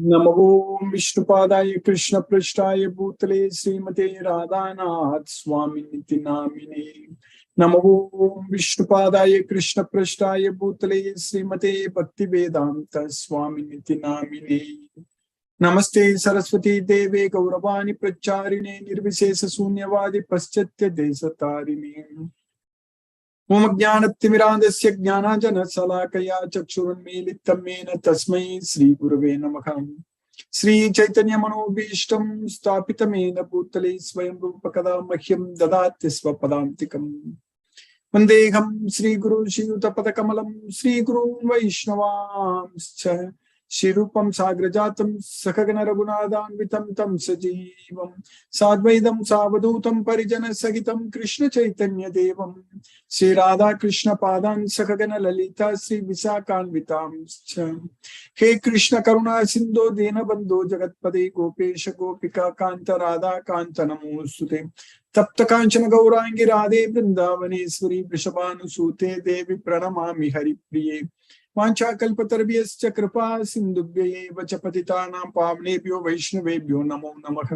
नमो विष्णुपादाय कृष्ण पृष्ठाय भूतले श्रीमते राधानाथ स्वामिनिति नामिने। नमो विष्णुपादाय कृष्ण पृष्ठाय भूतले श्रीमते भक्ति वेदांत स्वामिनिति नामिने। नमस्ते सरस्वती देवे गौरवाणी प्रचारिणे निर्विशेष शून्यवादी पश्चात्य देशतारिणे। ओम ज्ञानतिमिरान्धस्य ज्ञानाञ्जनशलाकया चक्षुरुन्मीलितं येन तस्मै श्रीगुरवे नमः। श्रीचैतन्यमनोभीष्टं स्थापितं येन भूतले स्वयं रूपकदा मह्यं ददाति स्वपदान्तिकम्। वन्देऽहं श्रीगुरुं श्रीयुतपदकमलं श्रीगुरुं वैष्णवांश्च श्रीरूपं साग्रजातं सखगण रघुनाथान्वितं तं सजीवं साद्वैतं सावधूतं परिजनसहितं कृष्ण चैतन्य देवं श्री राधा कृष्ण पादान् सखगण ललिता श्री विशाखान्वितांश्च। हे कृष्ण करुणा सिन्धो दीनबन्धो जगत्पते गोपेश गोपिका कान्त राधा कान्त नमोस्तुते। तप्त कांचन गौरांगी राधे वृंदावनेश्वरी वृषभानुसूते देवी प्रणमामि हरिप्रिये। वाञ्छाकल्पतरुभ्यश्च कृपा सिन्धुभ्यैव च पतितानां पावनेभ्यो वैष्णवेभ्यो नमो नमः।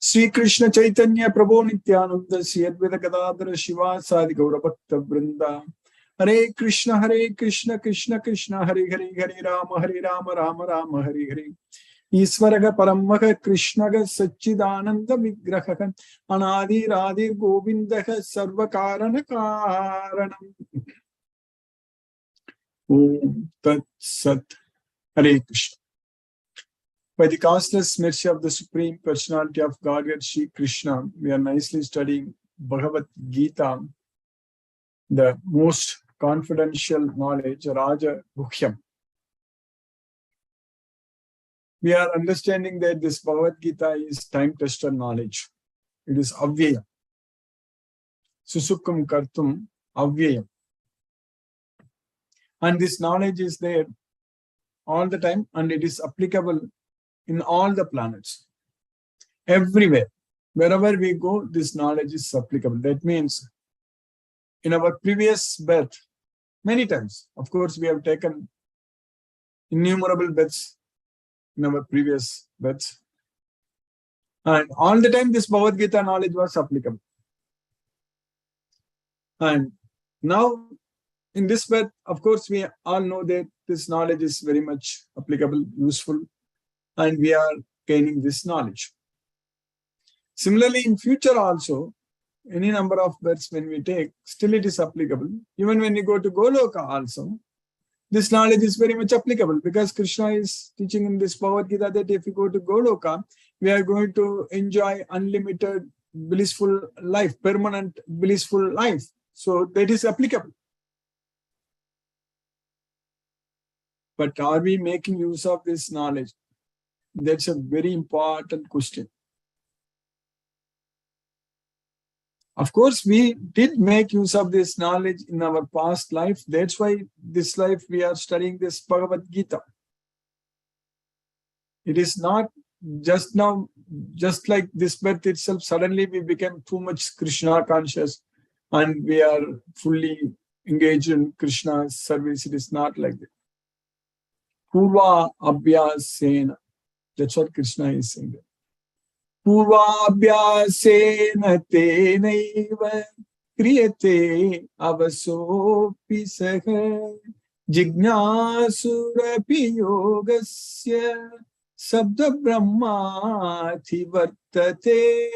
श्री कृष्ण चैतन्य प्रभो नित्यानंद श्री अद्वैत गदाधर शिवासादि गौरभक्त वृंदा। हरे कृष्ण कृष्ण कृष्ण हरे हरे हरे राम राम राम हरे हरे। ईश्वर परम कृष्ण सच्चिदानंद विग्रह अनादिरादि गोविंद सर्व कारण कारणम। ओम तत्सत। हरे Krishna. By the causeless mercy of the Supreme Personality of Godhead, Sri Krishna, we are nicely studying Bhagavad Gita, the most confidential knowledge, Raja Guhyam. We are understanding that this Bhagavad Gita is time-tested knowledge. It is avyaya. Susukam kartum avyayam. And this knowledge is there all the time, and it is applicable in all the planets. Everywhere. Wherever we go, this knowledge is applicable. That means in our previous birth, many times, of course, we have taken innumerable births in our previous births. And all the time, this Bhagavad Gita knowledge was applicable. And now, in this birth, of course, we all know that this knowledge is very much applicable, useful, and we are gaining this knowledge. Similarly, in future also, any number of births when we take, still it is applicable. Even when we go to Goloka also, this knowledge is very much applicable because Krishna is teaching in this Bhagavad Gita that if we go to Goloka, we are going to enjoy unlimited blissful life, permanent blissful life. So that is applicable. But are we making use of this knowledge? That's a very important question. Of course, we did make use of this knowledge in our past life. That's why this life we are studying this Bhagavad Gita. It is not just now, just like this birth itself, suddenly we became too much Krishna conscious and we are fully engaged in Krishna's service. It is not like that. Purva Abhyasena. That's what Krishna is saying there. Purvabhyasena tenaiva kriyate avasopi saha jignasurapi yogasya sabda brahmati vartate.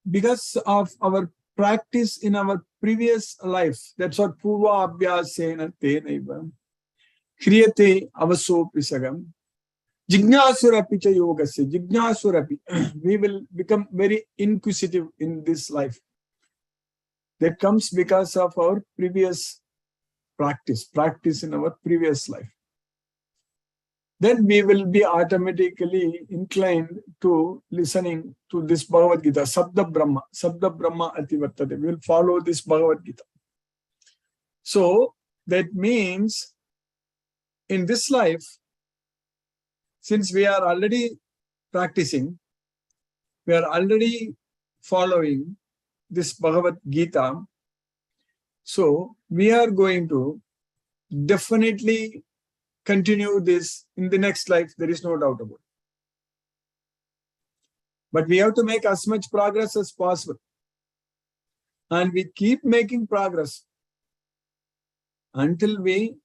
Because of our practice in our previous life, that's what Purvabhyasena tenaiva kriyate avasopi saha. Jignasurapi cha yogasya. Jignasurapi. We will become very inquisitive in this life. That comes because of our previous practice in our previous life. Then we will be automatically inclined to listening to this Bhagavad Gita. Sabda Brahma ativartate. We will follow this Bhagavad Gita. So that means in this life, since we are already practicing, we are already following this Bhagavad Gita, so we are going to definitely continue this in the next life. There is no doubt about it. But we have to make as much progress as possible. And we keep making progress until we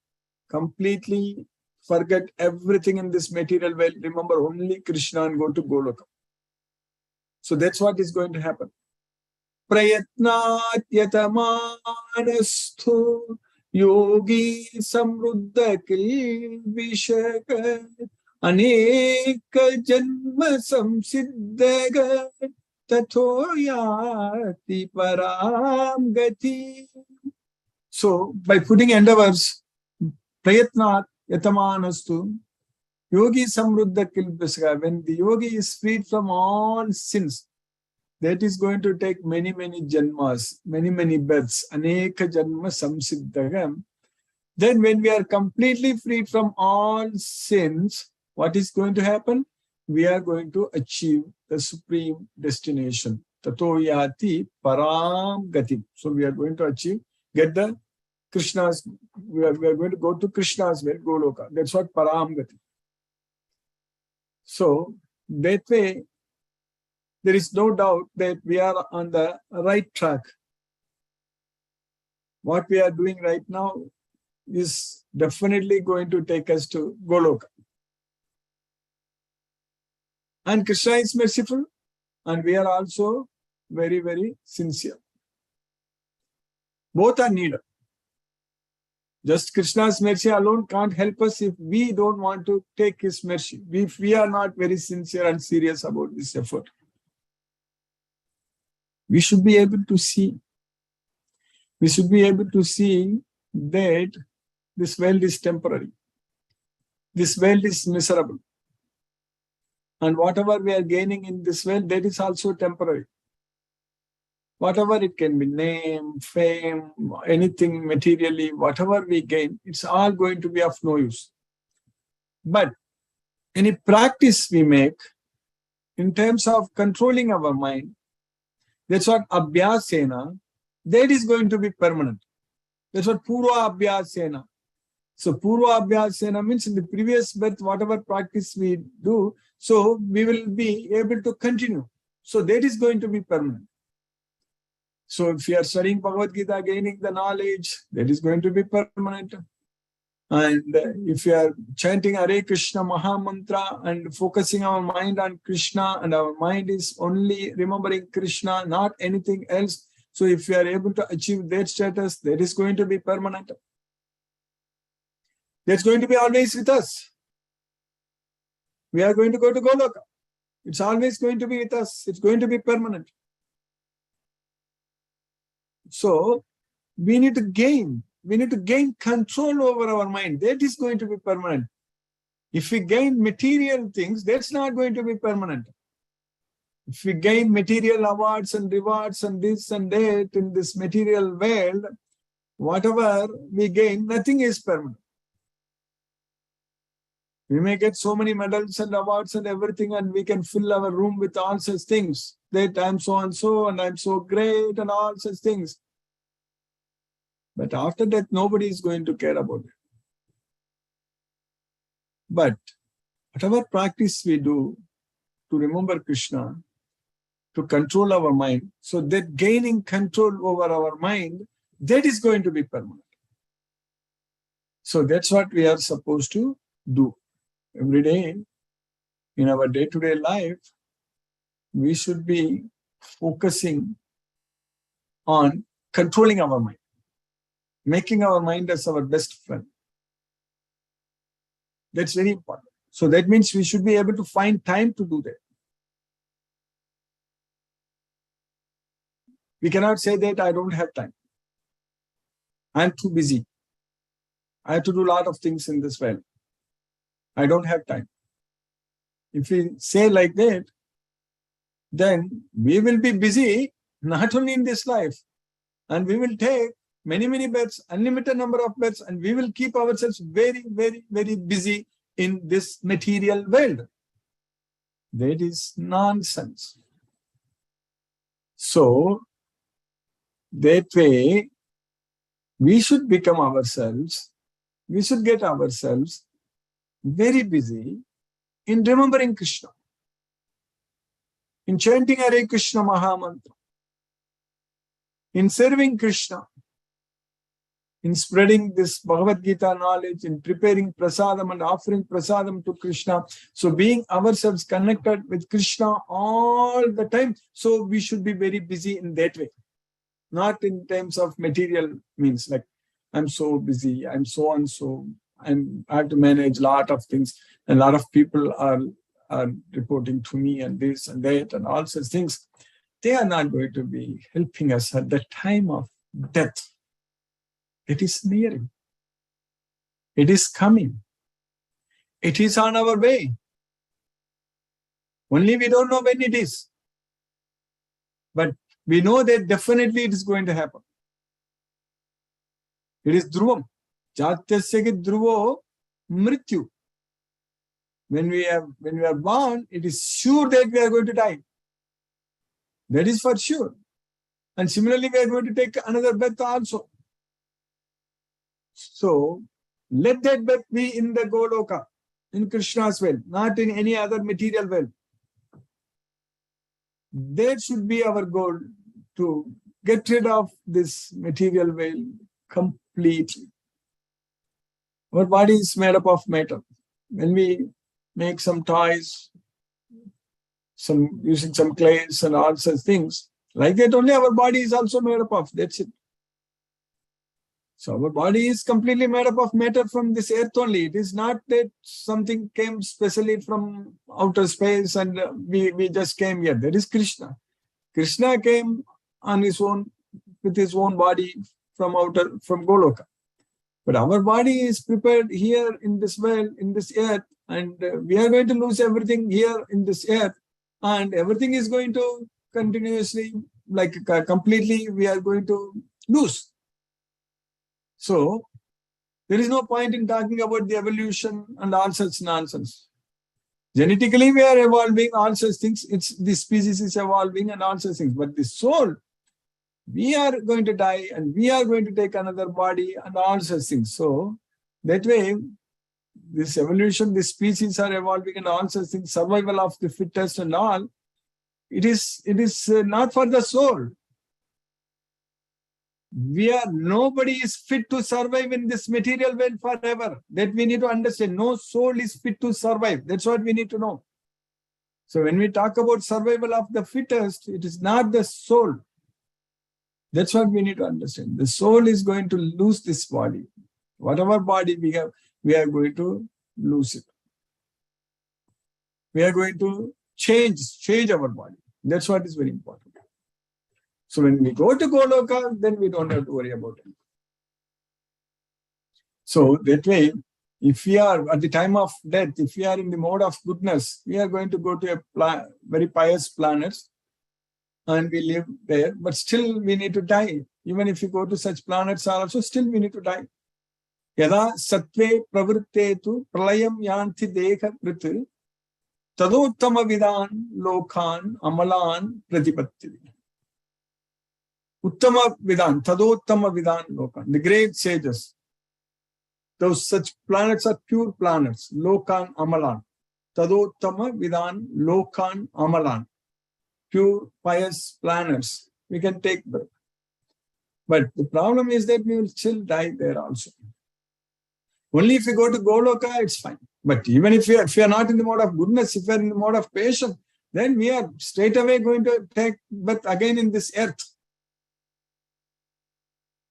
completely forget everything in this material world. Remember only Krishna and go to Goloka. So that's what is going to happen. Prayatnat yatamanastu yogi samruddha kilvishaka aneka janma samsiddhaga tatho yati param gati. So by putting endeavors, prayatnat yatamanastu yogi samruddha kilvishaka, when the yogi is freed from all sins, that is going to take many, many janmas, many births, aneka janma samsiddhagam. Then when we are completely freed from all sins, what is going to happen? We are going to achieve the supreme destination. Tato yati param gati. So we are going to get the Krishna's, we are going to go to Krishna's well, Goloka. That's what param gati. So that way, there is no doubt that we are on the right track. What we are doing right now is definitely going to take us to Goloka. And Krishna is merciful, and we are also very, very sincere. Both are needed. Just Krishna's mercy alone can't help us if we don't want to take his mercy, if we are not very sincere and serious about this effort. We should be able to see. We should be able to see that this world is temporary. This world is miserable. And whatever we are gaining in this world, that is also temporary. Whatever it can be, name, fame, anything materially, whatever we gain, it's all going to be of no use. But any practice we make in terms of controlling our mind, that's what abhyasena, that is going to be permanent. That's what purva abhyasena. So purva abhyasena means in the previous birth, whatever practice we do, so we will be able to continue. So that is going to be permanent. So if you are studying Bhagavad Gita, gaining the knowledge, that is going to be permanent. And if you are chanting Hare Krishna Maha Mantra and focusing our mind on Krishna, and our mind is only remembering Krishna, not anything else. So if you are able to achieve that status, that is going to be permanent. That's going to be always with us. We are going to go to Goloka. It's always going to be with us. It's going to be permanent. So we need to gain control over our mind. That is going to be permanent. If we gain material things, that's not going to be permanent. If we gain material awards and rewards and this and that in this material world, whatever we gain, nothing is permanent. We may get so many medals and awards and everything, and we can fill our room with all such things, that I'm so and so, and I'm so great, and all such things. But after that, nobody is going to care about it. But whatever practice we do to remember Krishna, to control our mind, so that gaining control over our mind, that is going to be permanent. So that's what we are supposed to do. Every day, in our day-to-day life, we should be focusing on controlling our mind, making our mind as our best friend. That's very important. So that means we should be able to find time to do that. We cannot say that I don't have time. I'm too busy. I have to do a lot of things in this world. I don't have time. If we say like that, then we will be busy not only in this life, and we will take many births, unlimited number of births, and we will keep ourselves very busy in this material world. That is nonsense. So, that way, we should become ourselves, we should get ourselves very busy in remembering Krishna, in chanting Hare Krishna Mahamantra, in serving Krishna, in spreading this Bhagavad Gita knowledge, in preparing prasadam and offering prasadam to Krishna. So being ourselves connected with Krishna all the time. So we should be very busy in that way. Not in terms of material means, like I'm so busy, I'm so and so, I have to manage a lot of things, and a lot of people are reporting to me and this and that and all such things. They are not going to be helping us at the time of death. It is nearing. It is coming. It is on our way. Only we don't know when it is. But we know that definitely it is going to happen. It is dhruvam. Jatyasya dhruvo mrityu. When we are born, it is sure that we are going to die. That is for sure. And similarly, we are going to take another birth also. So, let that birth be in the Goloka, in Krishna's well, not in any other material well. That should be our goal, to get rid of this material well completely. Our body is made up of matter. When we make some toys, using some clays and all such things, like that only our body is also made up of. That's it. So our body is completely made up of matter from this earth only. It is not that something came specially from outer space and we just came here. That is Krishna. Krishna came on his own, with his own body from Goloka. But our body is prepared here in this world, in this earth, and we are going to lose everything here in this earth, and everything is going to continuously, like completely, we are going to lose. So, there is no point in talking about the evolution and all such nonsense. Genetically, we are evolving, all such things. The species is evolving and all such things. But the soul, we are going to die and we are going to take another body and all such things. So, that way, this evolution, the species are evolving and all such things, survival of the fittest and all, it is not for the soul. Nobody is fit to survive in this material world forever. That we need to understand. No soul is fit to survive. That's what we need to know. So when we talk about survival of the fittest, it is not the soul. That's what we need to understand. The soul is going to lose this body. Whatever body we have, we are going to lose it. We are going to change our body. That's what is very important. So when we go to Goloka, then we don't have to worry about it. So that way, if we are at the time of death, if we are in the mode of goodness, we are going to go to a very pious planet and we live there, but still we need to die. Even if you go to such planets also, still we need to die. Yada sattve pravrittetu pralayam yanti dekha priti tadottama vidan lokan amalan pratipatti. Uttama Vidan, Tadottama Vidan Lokan, the great sages. Those such planets are pure planets. Lokan Amalan. Tadottama Vidan Lokan Amalan. Pure pious planets. We can take birth. But the problem is that we will still die there also. Only if we go to Goloka, it's fine. But even if we are not in the mode of goodness, if we are in the mode of patience, then we are straight away going to take birth again in this earth.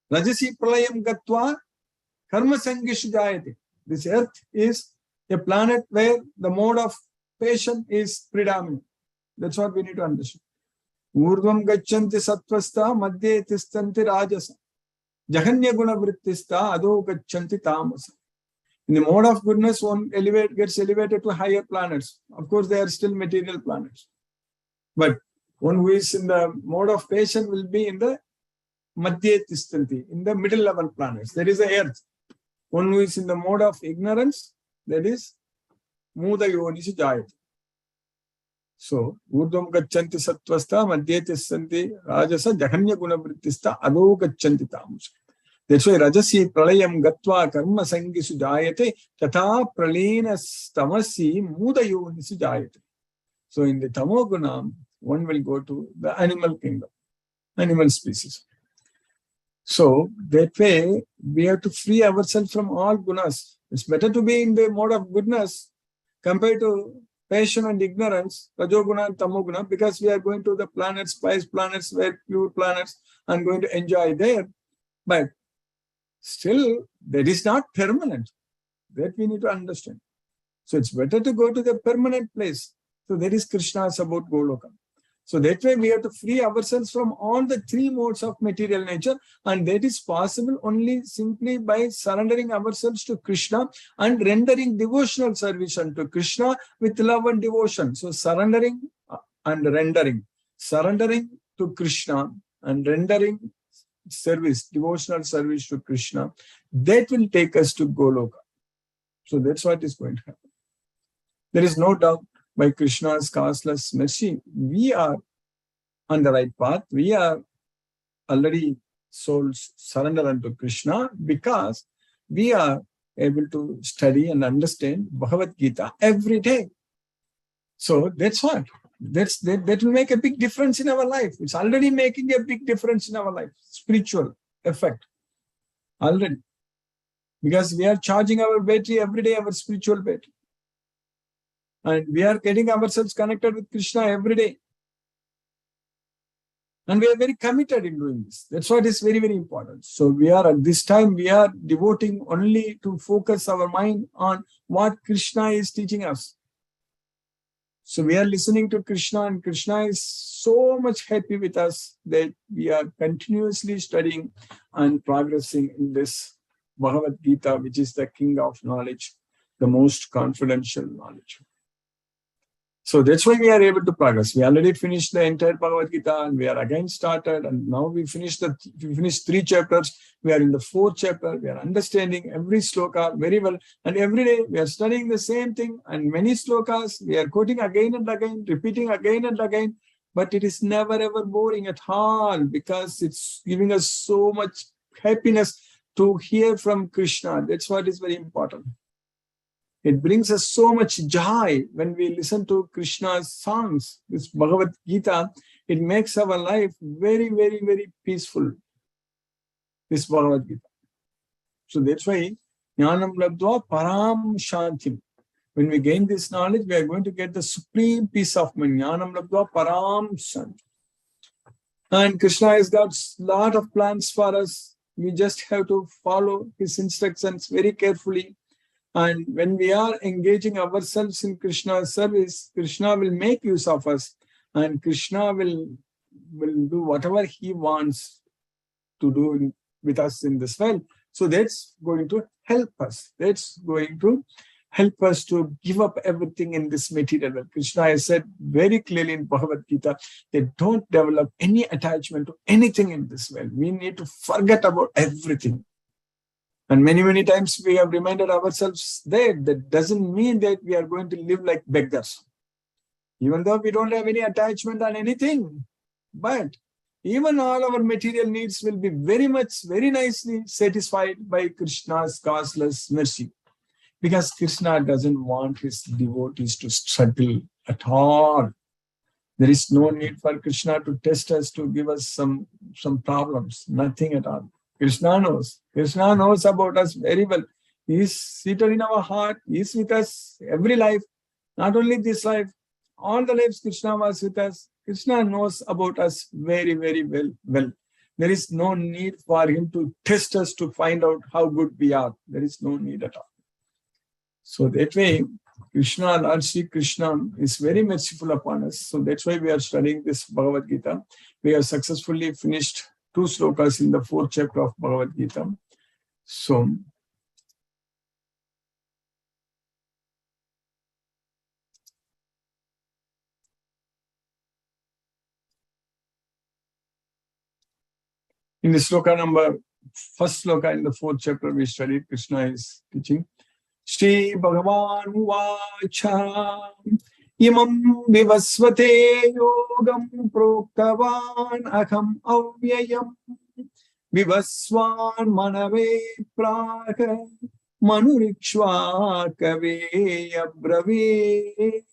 Rajasi pralayam gatva karma sangishu jayate. This earth is a planet where the mode of patience is predominant. That's what we need to understand. Urdvam gachanti sattvasta madhye tistanti rajasa. Jahanya guna vrittista ado gachanti tamasa. In the mode of goodness, one gets elevated to higher planets. Of course, they are still material planets. But one who is in the mode of patience will be in the Madhye Tistanti, in the middle level planets. That is the earth. One who is in the mode of ignorance, that is Muda Yonishi Jayati. So, Urdvam Gachanti Sattvasta, Madhye Tistanti, Rajasa, Jahanya Guna Vrittista, Ado Gachanti Tamus. That's why Rajasi pralayam gatva karma sangisu jayate tata pralena tamasi mudayo nisu jayate. So in the tamoguna, one will go to the animal kingdom, animal species. So that way, we have to free ourselves from all gunas. It's better to be in the mode of goodness compared to passion and ignorance, rajoguna and tamoguna, because we are going to the planets, spice planets, where pure planets, and going to enjoy there. But still, that is not permanent. That we need to understand. So it's better to go to the permanent place. So that is Krishna's about Goloka. So that way we have to free ourselves from all the three modes of material nature, and that is possible only simply by surrendering ourselves to Krishna and rendering devotional service unto Krishna with love and devotion. So surrendering and rendering. Surrendering to Krishna and rendering service, devotional service to Krishna, that will take us to Goloka. So that's what is going to happen. There is no doubt, by Krishna's causeless mercy, we are on the right path. We are already souls surrendered unto Krishna because we are able to study and understand Bhagavad Gita every day. So that's what. That will make a big difference in our life. It's already making a big difference in our life. Spiritual effect. Already. Because we are charging our battery every day, our spiritual battery. And we are getting ourselves connected with Krishna every day. And we are very committed in doing this. That's what is very, very important. So we are at this time, we are devoting only to focus our mind on what Krishna is teaching us. So we are listening to Krishna, and Krishna is so much happy with us that we are continuously studying and progressing in this Bhagavad Gita, which is the king of knowledge, the most confidential knowledge. So that's why we are able to progress. We already finished the entire Bhagavad Gita, and we are again started, and now we finished 3 chapters. We are in the 4th chapter. We are understanding every sloka very well, and every day we are studying the same thing, and many slokas we are quoting again and again, repeating again and again, but it is never ever boring at all, because it's giving us so much happiness to hear from Krishna. That's what is very important. It brings us so much joy when we listen to Krishna's songs. This Bhagavad Gita, it makes our life very, very, very peaceful. This Bhagavad Gita. So that's why, Jnanam Labdva Param Shantim. When we gain this knowledge, we are going to get the supreme peace of mind. Jnanam Labdva Param Shantim. And Krishna has got a lot of plans for us. We just have to follow his instructions very carefully. And when we are engaging ourselves in Krishna's service, Krishna will make use of us, and Krishna will do whatever he wants to do with us in this world. So that's going to help us. That's going to help us to give up everything in this material world. Krishna has said very clearly in Bhagavad Gita that don't develop any attachment to anything in this world. We need to forget about everything. And many, many times we have reminded ourselves that doesn't mean that we are going to live like beggars. Even though we don't have any attachment on anything, but even all our material needs will be very nicely satisfied by Krishna's causeless mercy. Because Krishna doesn't want his devotees to struggle at all. There is no need for Krishna to test us, to give us some problems, nothing at all. Krishna knows. Krishna knows about us very well. He is seated in our heart. He is with us every life. Not only this life, all the lives Krishna was with us. Krishna knows about us very, very well. There is no need for him to test us to find out how good we are. There is no need at all. So that way, Krishna, Lord Sri Krishna, is very merciful upon us. So that's why we are studying this Bhagavad Gita. We have successfully finished 2 slokas in the 4th chapter of Bhagavad Gita. So, in the sloka number, first sloka in the 4th chapter, we studied, Krishna is teaching. Shri Bhagavan Vacha Imam Vivasvate Yogam Proktavan Aham Avyayam Vivaswan manave praga manurikshvakave abrave.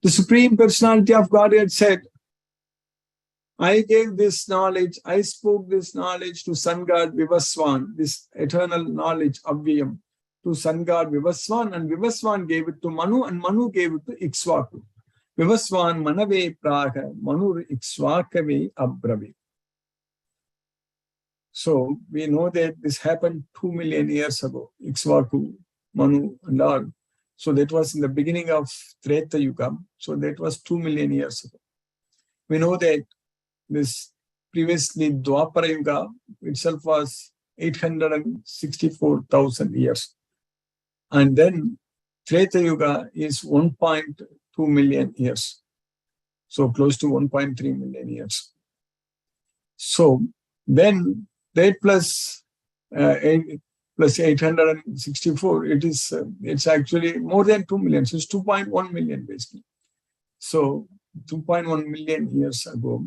The Supreme Personality of Godhead said, I gave this knowledge, I spoke this knowledge to Sun God Vivaswan, this eternal knowledge of Vyam, to Sun God Vivaswan, and Vivaswan gave it to Manu, and Manu gave it to Ikshvaku. Vivaswan manave praga manur Ikshvakave abrave. So we know that this happened 2 million years ago, Ikshvaku, Manu, and all. So that was in the beginning of Treta Yuga. So that was 2 million years ago. We know that this previously Dwapara Yuga itself was 864,000 years. And then Treta Yuga is 1.2 million years. So close to 1.3 million years. So then that plus 864, it's actually more than 2 million. So it's 2.1 million basically. So 2.1 million years ago,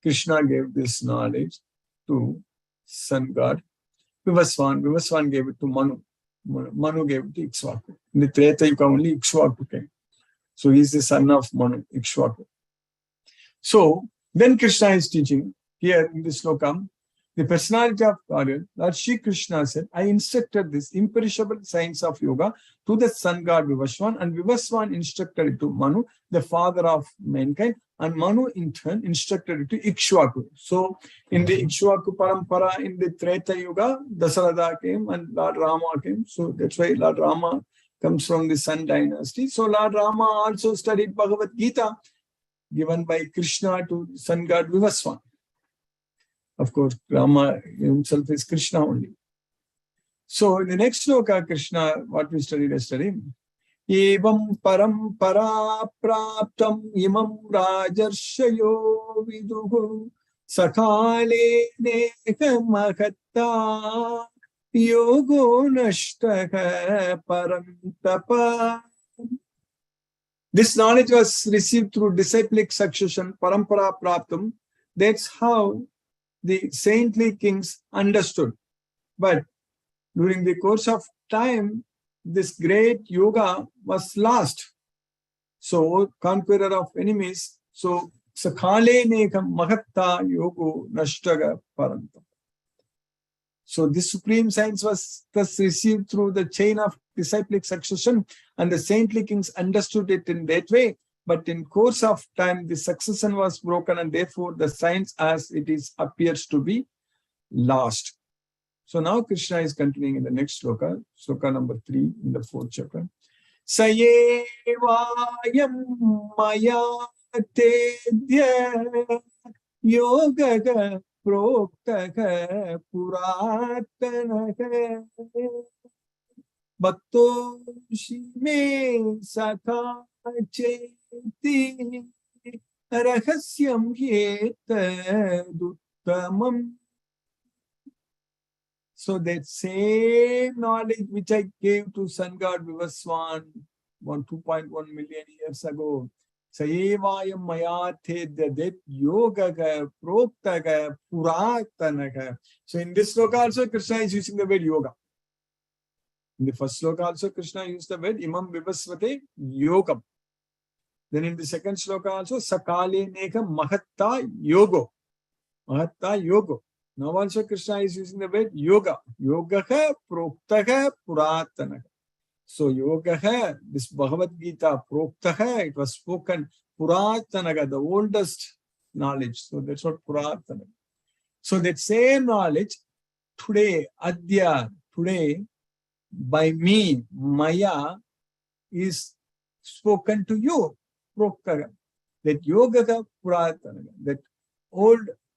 Krishna gave this knowledge to Sun God Vivaswan. Vivaswan gave it to Manu. Manu gave it to Ikshvaku. In the Treta Yuga only Ikshvaku came. So he's the son of Manu, Ikshvaku. So then Krishna is teaching here in this slokam, the personality of Godhead, Lord Shri Krishna said, I instructed this imperishable science of yoga to the sun god Vivaswan, and Vivaswan instructed it to Manu, the father of mankind, and Manu in turn instructed it to Ikshvaku. So in the Ikshvaku parampara, in the Treta Yuga, Dasaratha came and Lord Rama came. So that's why Lord Rama comes from the Sun dynasty. So Lord Rama also studied Bhagavad Gita, given by Krishna to sun god Vivaswan. Of course, Rama himself is Krishna only. So in the next sloka, Krishna, what we studied yesterday, Evam parampara praptam imam rajarshayo viduhu sakale nekamahatta yogo nashtaka parantapa. This knowledge was received through disciplic succession, parampara praptam. That's how the saintly kings understood. But during the course of time, this great yoga was lost. So, conqueror of enemies, so Sakhale Nekam Mahatta Yogo Nashtaga Paranta. So this supreme science was thus received through the chain of disciplic succession, and the saintly kings understood it in that way. But in course of time, the succession was broken, and therefore the science as it is appears to be lost. So now Krishna is continuing in the next sloka, sloka number 3 in the 4th chapter. Sayevayam maya tedya yogaga proktaga puratanaga bhakto shime sakha cheti rahasyam yetaduttamam. So that same knowledge which I gave to sun god Vivaswan 2.1 million years ago, Sayevayam mayatedya, that yogaga proktaga puratanaga. So in this sloka also Krishna is using the word yoga. In the first sloka also Krishna used the word imam vivasvate yogam. Then in the second sloka also sakale nekam mahatta yogo. Mahatta yogo. Now also Krishna is using the word yoga. Yogaha proktaha puratanaha. So yogaha, this Bhagavad Gita, proktaha, it was spoken, puratanaga, the oldest knowledge. So that's what puratanaga. So that same knowledge today, adya, today, by me, maya, is spoken to you, proktaha. That yogaha puratanaga, that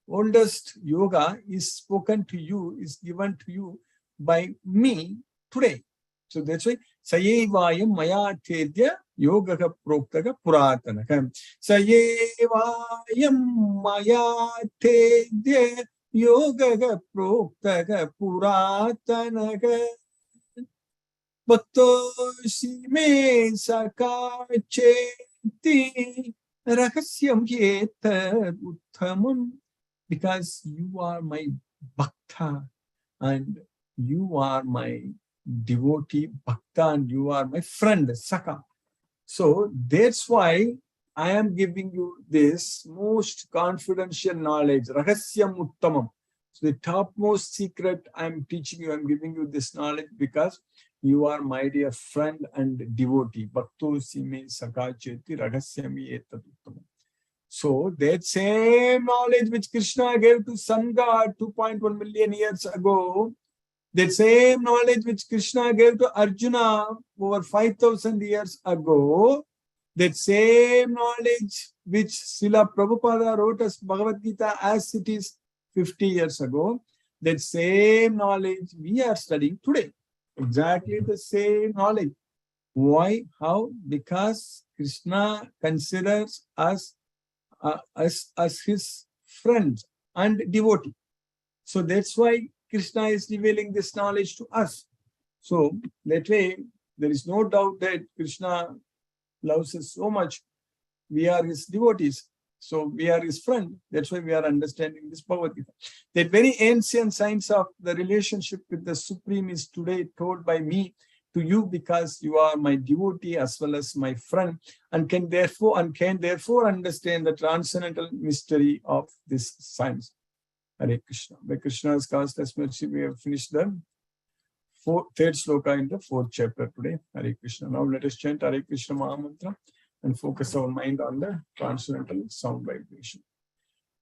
oldest yoga is spoken to you, is given to you by me today. So that's why Sayevayam maya tedya yogaha proktaga puratanaha. Sayevayam maya tedya yogaha proktaga puratanaha. Bhakto shime sakacheti rahasyam yetad uttamam. because you are my bhakta and you are my devotee bhakta and you are my friend, Saka. So that's why I am giving you this most confidential knowledge, Rahasyam Uttamam. So the topmost secret I am teaching you, I am giving you this knowledge because you are my dear friend and devotee. Bhakto sime sakacheti rahasyami etat uttamam. So that same knowledge which Krishna gave to Sun God 2.1 million years ago, that same knowledge which Krishna gave to Arjuna over 5,000 years ago, that same knowledge which Srila Prabhupada wrote as Bhagavad Gita as it is 50 years ago, that same knowledge we are studying today. Exactly the same knowledge. Why? How? Because Krishna considers us as his friend and devotee. So that's why Krishna is revealing this knowledge to us. So that way, there is no doubt that Krishna loves us so much. We are his devotees. So we are his friend. That's why we are understanding this Bhagavad Gita. That very ancient science of the relationship with the Supreme is today told by me to you because you are my devotee as well as my friend and can therefore understand the transcendental mystery of this science. Hare Krishna. By Krishna's causeless mercy, we have finished the third sloka in the fourth chapter today. Hare Krishna. Now let us chant Hare Krishna Mahamantra and focus our mind on the transcendental sound vibration.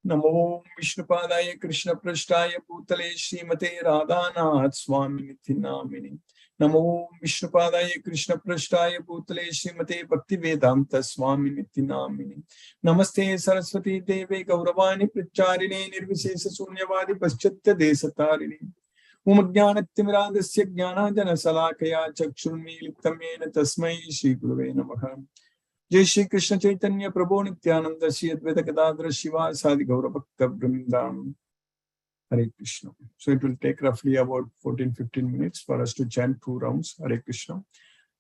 Namo Vishnupadaya Krishna Prashtaya Bhutale Srimate Radhanath Swami Nithi Namini. Namo Vishnupadaya Krishna Prashtaya Bhutale Srimate Bhakti Vedanta Swami Nithi Namini. Namaste Saraswati Deve Gauravani Pracharine Nirvisesa Sunyavadi Paschatya Desatarini. Umajnanattimirandasya Jnananjana Salakaya Chakshurmilitamena Tasmai Shri Gurave Namaha. Jai Shri Krishna Chaitanya Prabhu Nityananda Shri Advaita Gadadhara Shiva Sadi Gaura Bhakta Vrindam. Hare Krishna. So it will take roughly about 14-15 minutes for us to chant 2 rounds. Hare Krishna.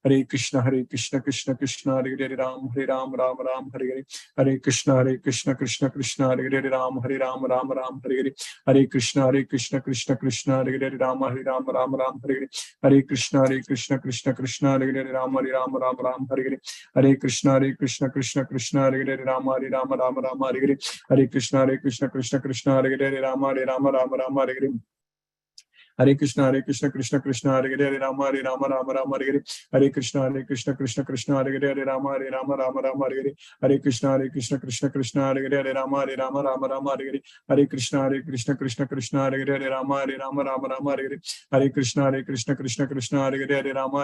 Hare Krishna, Hare Krishna, Krishna Krishna, Hare Hare Ram, Hare Ram, Ram Ram, Hare Hare. Hare Krishna, Krishna Krishna, Hare Hare Ram, Hare Ram, Ram Ram, Hare Hare. Hare Krishna, Krishna Krishna, Hare Hare Ram, Hare Ram, Ram Ram, Hare Hare. Hare Krishna, Krishna, Hare Hare Ram, Hare Ram, Ram Ram, Hare Hare. Hare Krishna, Krishna, Hare Hare Ram, Hare Ram, Ram Ram, Hare Hare. Hare Krishna, Krishna, Hare Hare Ram, Hare Ram, Ram Ram, Hare Hare. Hare Krishna, Krishna, Hare Hare Rama, Rama, Rama, Hare Hare. Hare Krishna, Krishna, Hare Hare Rama, Rama, Rama, Hare Hare. Hare Krishna, Krishna, Hare Hare Rama, Rama, Rama, Hare Hare. Hare Krishna, Krishna, Hare Hare Rama, Rama, Hare Hare. Hare Krishna, Krishna, Hare Hare Rama, Rama, Hare Hare. Hare Krishna, Krishna, Hare Hare Rama,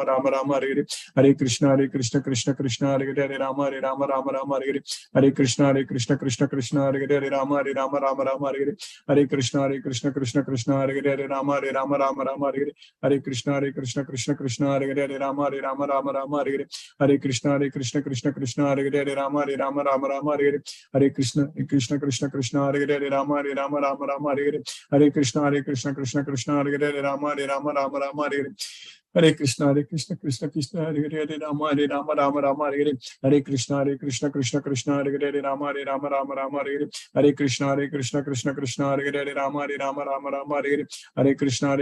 Rama, Hare Hare. Hare Krishna, Krishna, Hare Hare Rama, Rama, Hare Hare. Hare Krishna, Krishna, Hare Hare Rama, Rama, Hare Hare. Hare Krishna, Krishna, Hare Hare Rama, Rama, Hare Hare. Hare Krishna, Krishna, Hare Hare Rama, Rama, Hare Hare. Hare Krishna, Krishna, Hare Hare Rama, Rama, Hare Hare. Hare Krishna, Krishna, Hare Hare Rama, Rama, Hare Hare. Hare Krishna, Krishna, Hare Hare Rama, Rama, Hare Hare. Hare Krishna, Krishna, Hare Hare Rama, Rama, Hare Hare. Hare Krishna, Krishna, Hare Hare Rama, Rama, Hare Hare. Hare Krishna, Krishna, Hare Hare Rama, Rama, Hare Hare. Hare Krishna,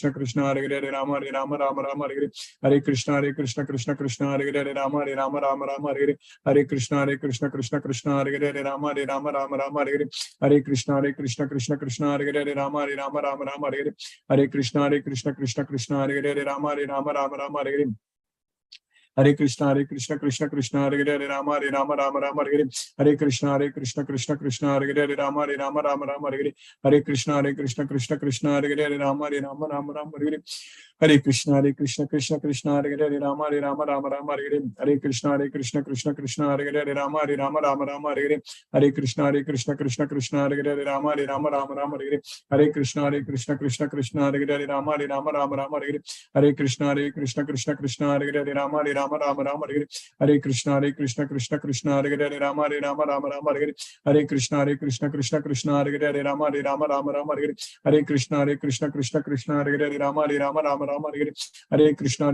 Krishna, Hare Hare Rama, Rama, Hare Hare. Hare Krishna, Krishna, Hare Hare Rama, Rama, Hare Hare. Hare Krishna, Krishna, Hare Hare Rama, Rama, Hare Hare. Hare Krishna, Krishna, Hare Hare Rama, Rama, Hare Hare. Hare Krishna, Krishna, Hare Hare Rama, Rama, Hare Hare. Hare Krishna, Krishna, Hare Hare Rama, Rama, Hare Hare. Hare Krishna, Krishna, Hare Hare Rama, Rama, Hare Hare. Hare Krishna, Krishna, Hare Hare Rama, Rama, Hare Hare. Hare Krishna, Krishna, Hare Hare Rama, Rama, Hare Hare. Hare Krishna, Krishna, Hare Hare Rama, Rama, Hare Hare. Hare Krishna, Krishna, Hare Hare Rama, Rama, Hare Hare. Hare Krishna, Krishna, Hare Hare Rama, Rama, Hare Hare. Hare Krishna, Krishna, Hare Hare Rama, Rama, Hare Hare. Hare Krishna, Krishna, Hare Hare Rama, Rama, Hare Hare. Hare Krishna,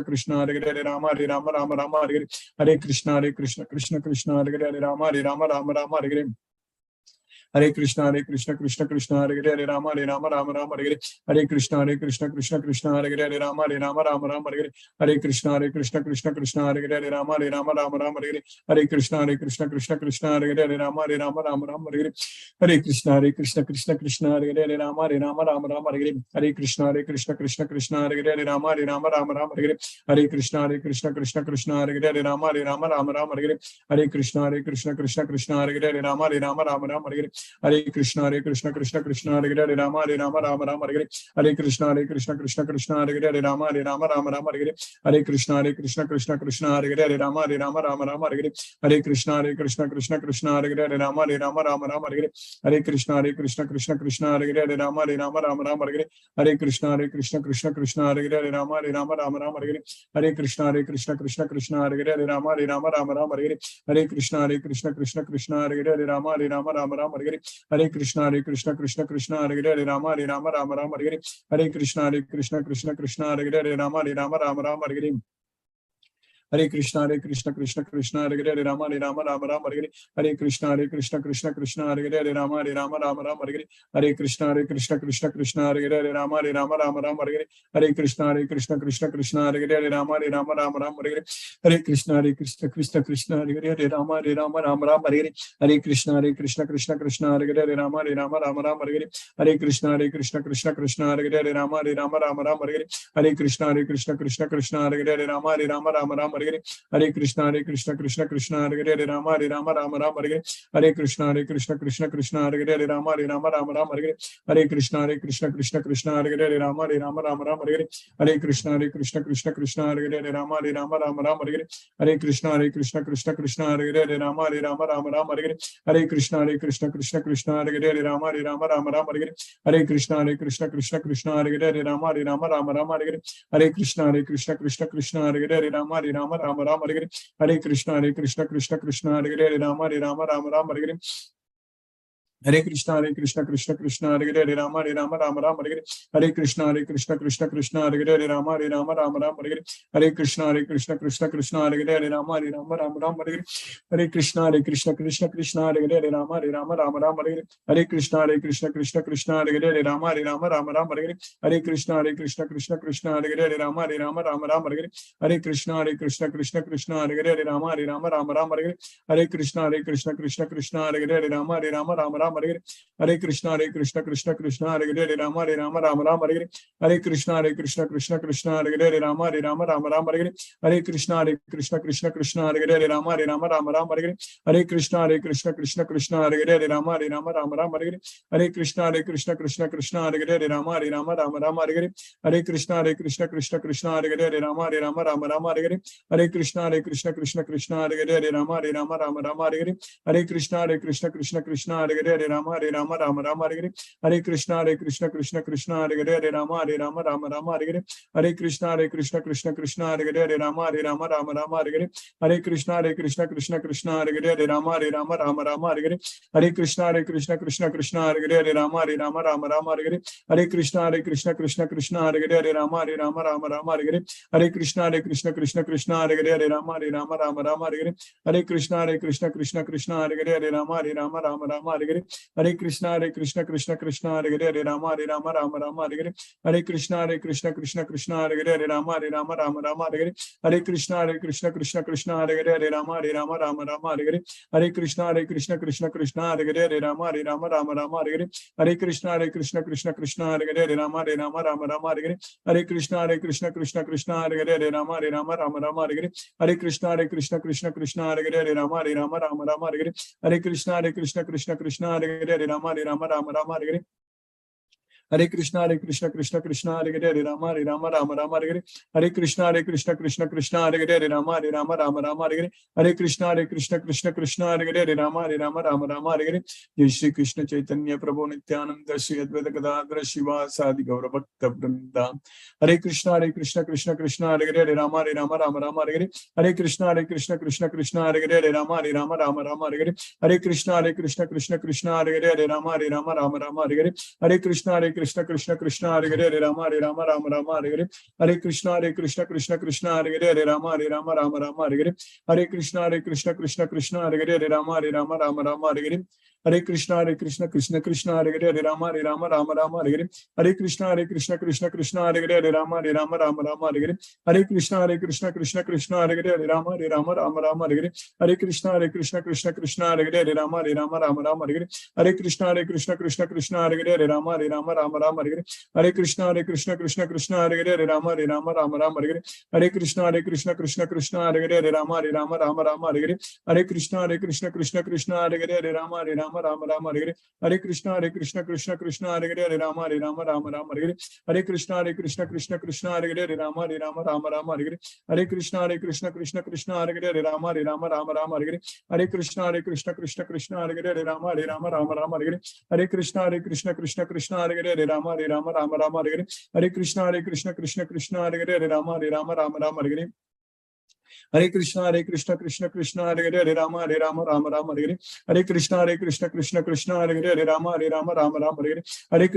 Krishna, Hare Hare Rama, Rama, Hare Hare. Hare Krishna, Krishna, Hare Hare Rama, Rama, Hare Hare. Hare Krishna, Krishna, Hare Hare Rama, Rama, Hare Hare. Hare Krishna Krishna Krishna Hare Hare Rama Rama Rama Hare Hare Hare Krishna Krishna Krishna Hare Hare Rama Rama Hare Hare Hare Krishna Krishna Krishna Hare Hare Rama Rama Hare Hare Hare Krishna Krishna Hare Hare Rama Rama Hare Hare Hare Krishna Krishna Hare Hare Rama Rama Hare Hare Hare Krishna Krishna Hare Hare Rama Rama Hare Hare Hare Krishna Krishna Hare Hare Rama Rama Hare Hare Hare Krishna Krishna Hare Hare Rama Rama Hare Hare Hare Krishna Krishna Hare Hare Rama Rama Hare Hare Hare Krishna Krishna Hare Hare Rama Rama Hare Hare Hare Krishna Krishna Hare Hare Rama Rama Hare Hare Hare Krishna Krishna Hare Hare Rama Rama Hare Hare Hare Krishna Krishna Hare Hare Rama Rama Hare Hare Hare Krishna Krishna Hare Hare Rama Rama Hare Hare Hare Krishna Krishna Hare Hare Rama Rama Hare Hare Hare Krishna Krishna Hare Hare Rama Rama Hare Hare Hare Krishna Krishna Hare Hare Rama Rama Hare Hare Hare Krishna Krishna Hare Hare Rama Rama Hare Hare Hare Krishna Krishna Hare Hare Rama Rama Hare Hare Hare Krishna Krishna Hare Hare Rama Rama Hare Hare Hare Krishna Krishna Hare Hare Rama Rama Hare Hare Hare Krishna Krishna Hare Hare Rama Rama Hare Hare Hare Krishna Krishna Hare Hare Rama Rama Hare Hare Hare Krishna Krishna Hare Hare Rama Rama Hare Hare Hare Krishna Krishna Hare Hare Rama Rama Hare Hare Hare Krishna Krishna Hare Hare Rama Rama Hare Hare Hare Krishna Krishna Hare Hare Rama Rama Hare Hare Hare Krishna Krishna Hare Hare Rama Rama Hare Hare Hare Krishna Krishna Hare Hare Rama Rama Hare Hare Hare Krishna Krishna Hare Hare Rama Rama Hare Hare Hare Krishna Krishna Hare Hare Rama Rama Hare Hare Hare Krishna Krishna Hare Hare Rama Rama Hare Hare Hare Krishna Krishna Hare Hare Rama Rama Hare Hare Hare Krishna Krishna Hare Hare Rama Rama Hare Hare Hare Krishna Krishna Hare Hare Rama Rama Hare Hare Hare Krishna Krishna Hare Hare Rama Rama Hare Hare Hare Krishna Krishna Hare Hare Rama Rama Hare Hare Hare Krishna Krishna Hare Hare Rama Rama Hare Hare Hare Krishna Krishna Hare Hare Rama Rama Hare Hare Hare Krishna Krishna Hare Hare Rama Rama Hare Hare Hare Krishna Krishna Hare Hare Rama Rama Hare Hare Hare Krishna Krishna Hare Hare Rama Rama Hare Hare Hare Krishna Krishna Hare Hare Rama Rama Hare Hare Hare Krishna Krishna Hare Hare Rama Rama Hare Hare Hare Krishna Krishna Hare Hare Rama Rama Hare Hare Hare Krishna Krishna Hare Hare Rama Rama Hare Hare Hare Krishna Krishna Hare Hare Rama Rama Hare Hare Hare Krishna Krishna Hare Hare Rama Rama Hare Hare Hare Krishna Krishna Hare Hare Rama Rama Hare Hare Hare Krishna Krishna Hare Hare Rama Rama Hare Hare Hare Krishna Krishna Hare Hare Rama Rama Hare Hare Hare Krishna Krishna Hare Hare Rama Rama Hare Hare Hare Krishna Krishna Hare Hare Rama Rama Hare Hare Hare Krishna Krishna Hare Hare Rama Rama Hare Hare Hare Krishna Krishna Hare Hare Rama Rama Hare Hare Hare Krishna Krishna Hare Hare Rama Rama Hare Hare Hare Krishna Krishna Hare Hare Rama Rama Hare Hare Hare Krishna Krishna Hare Hare Rama Rama Hare Hare Hare Krishna Krishna Hare Hare Rama Rama Hare Hare Hare Krishna Krishna Hare Hare Rama Rama Hare Hare Hare Krishna Krishna Hare Hare Rama Rama Hare Hare Hare Krishna Krishna Hare Hare Rama Rama Hare Hare Hare Krishna Krishna Hare Hare Rama Rama Hare Hare Hare Krishna Krishna Hare Hare Rama Rama Hare Hare Hare Krishna Krishna Hare Hare Rama Rama Hare Hare Hare Krishna Krishna Hare Hare Rama Rama Hare Hare Hare Krishna Krishna Hare Hare Rama Rama Hare Hare Hare Krishna Krishna Hare Hare Rama Rama Hare Hare Hare Krishna Krishna Hare Hare Rama Rama Hare Hare Jai Shri Krishna Chaitanya Prabhu Nityananda Shri Advaita Gadadhara Shiva Sadi Gaura Bhakta Vrinda Hare Krishna Krishna Hare Hare Rama Rama Hare Hare Hare Krishna Krishna Hare Hare Rama Rama Hare Hare Hare Krishna Krishna Hare Hare Rama Rama Hare Hare Hare Krishna Krishna Hare Hare Rama Rama Hare Hare Hare Krishna Krishna Hare Hare Rama Rama Hare Hare Hare Krishna Krishna Hare Hare Rama Rama Hare Hare Hare Krishna Krishna Krishna Hare Hare Hare Rama Rama Rama Hare Hare. Hare Krishna Krishna Krishna Hare Hare Hare Rama Rama Hare Hare. Hare Krishna Krishna Krishna Hare Hare Hare Rama Rama Hare Hare. Hare Krishna Krishna Hare Hare Hare Rama Rama Hare Hare. Hare Krishna Krishna Hare Hare Hare Rama Rama Hare Hare. Hare Krishna Krishna Hare Hare Hare Rama Rama Hare Hare. Hare Krishna Krishna Hare Hare Hare Rama Rama Hare Hare. Hare Krishna Krishna Hare Hare Hare Rama Rama Hare Hare. Hare Krishna Krishna Hare Hare Hare Rama Rama Hare Hare. Hare Krishna Krishna Hare Hare Hare Rama Rama Hare Hare. Hare Krishna Krishna Hare Hare Hare Rama Rama Hare Hare. Hare Krishna Krishna Hare Hare Hare Rama Rama Hare Hare. Hare Krishna Krishna Hare Hare Hare Rama Rama Hare Hare. Hare Krishna Krishna Hare Hare Hare Rama Rama Hare Hare. Hare Krishna Krishna Hare Hare Hare Rama Rama Hare Hare. Hare Krishna Krishna Hare Hare Hare Rama Rama Hare Hare. Hare Krishna Krishna Hare Hare Hare Rama Rama Hare Hare. Hare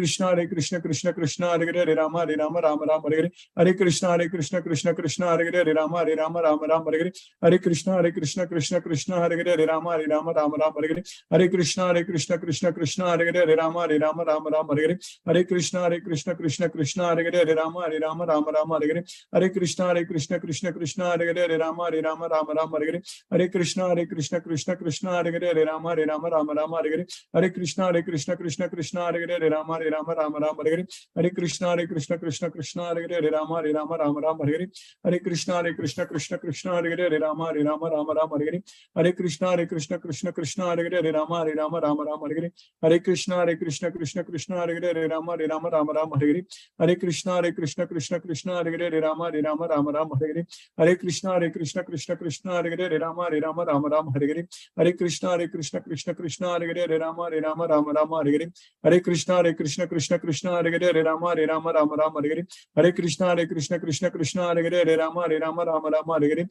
Krishna Krishna Hare Hare Hare Rama Rama Hare Hare. Hare Krishna Krishna Hare Hare Hare Rama Rama Hare Hare. Hare Krishna Krishna Hare Hare Hare Rama Rama Hare Hare. Hare Krishna Krishna Hare Hare Hare Rama Rama Hare Hare. Hare Krishna Krishna Hare Hare Hare Rama Rama Hare Hare. Hare Krishna Krishna Hare Hare Hare Rama Rama Hare Hare. Hare Krishna Krishna Hare Hare Hare Rama Rama Hare Hare. Hare Krishna Krishna Hare Hare Hare Rama Rama Hare Hare. Hare Krishna Krishna Hare Hare Hare Rama Rama Hare Hare. Hare Krishna Krishna Hare Hare Hare Rama Rama Hare Hare. Hare Krishna Krishna Hare Hare Hare Rama Rama Hare Hare. Hare Krishna Krishna Hare Hare Hare Rama Rama Hare Hare. Hare Krishna Krishna Hare Hare Hare Rama Rama Hare Hare. Hare Krishna Krishna Hare Hare Hare Rama Rama Hare Hare. Hare Krishna Krishna Hare Hare Hare Rama Rama Hare Hare. Hare Krishna Krishna Hare Hare Hare Rama Rama Hare Hare. Hare Krishna Krishna Hare Hare Hare Rama Rama Hare Hare. Hare Krishna Krishna Hare Hare Hare Rama Rama Hare Hare. Hare Krishna Krishna Hare Hare Hare Rama Rama Hare Hare.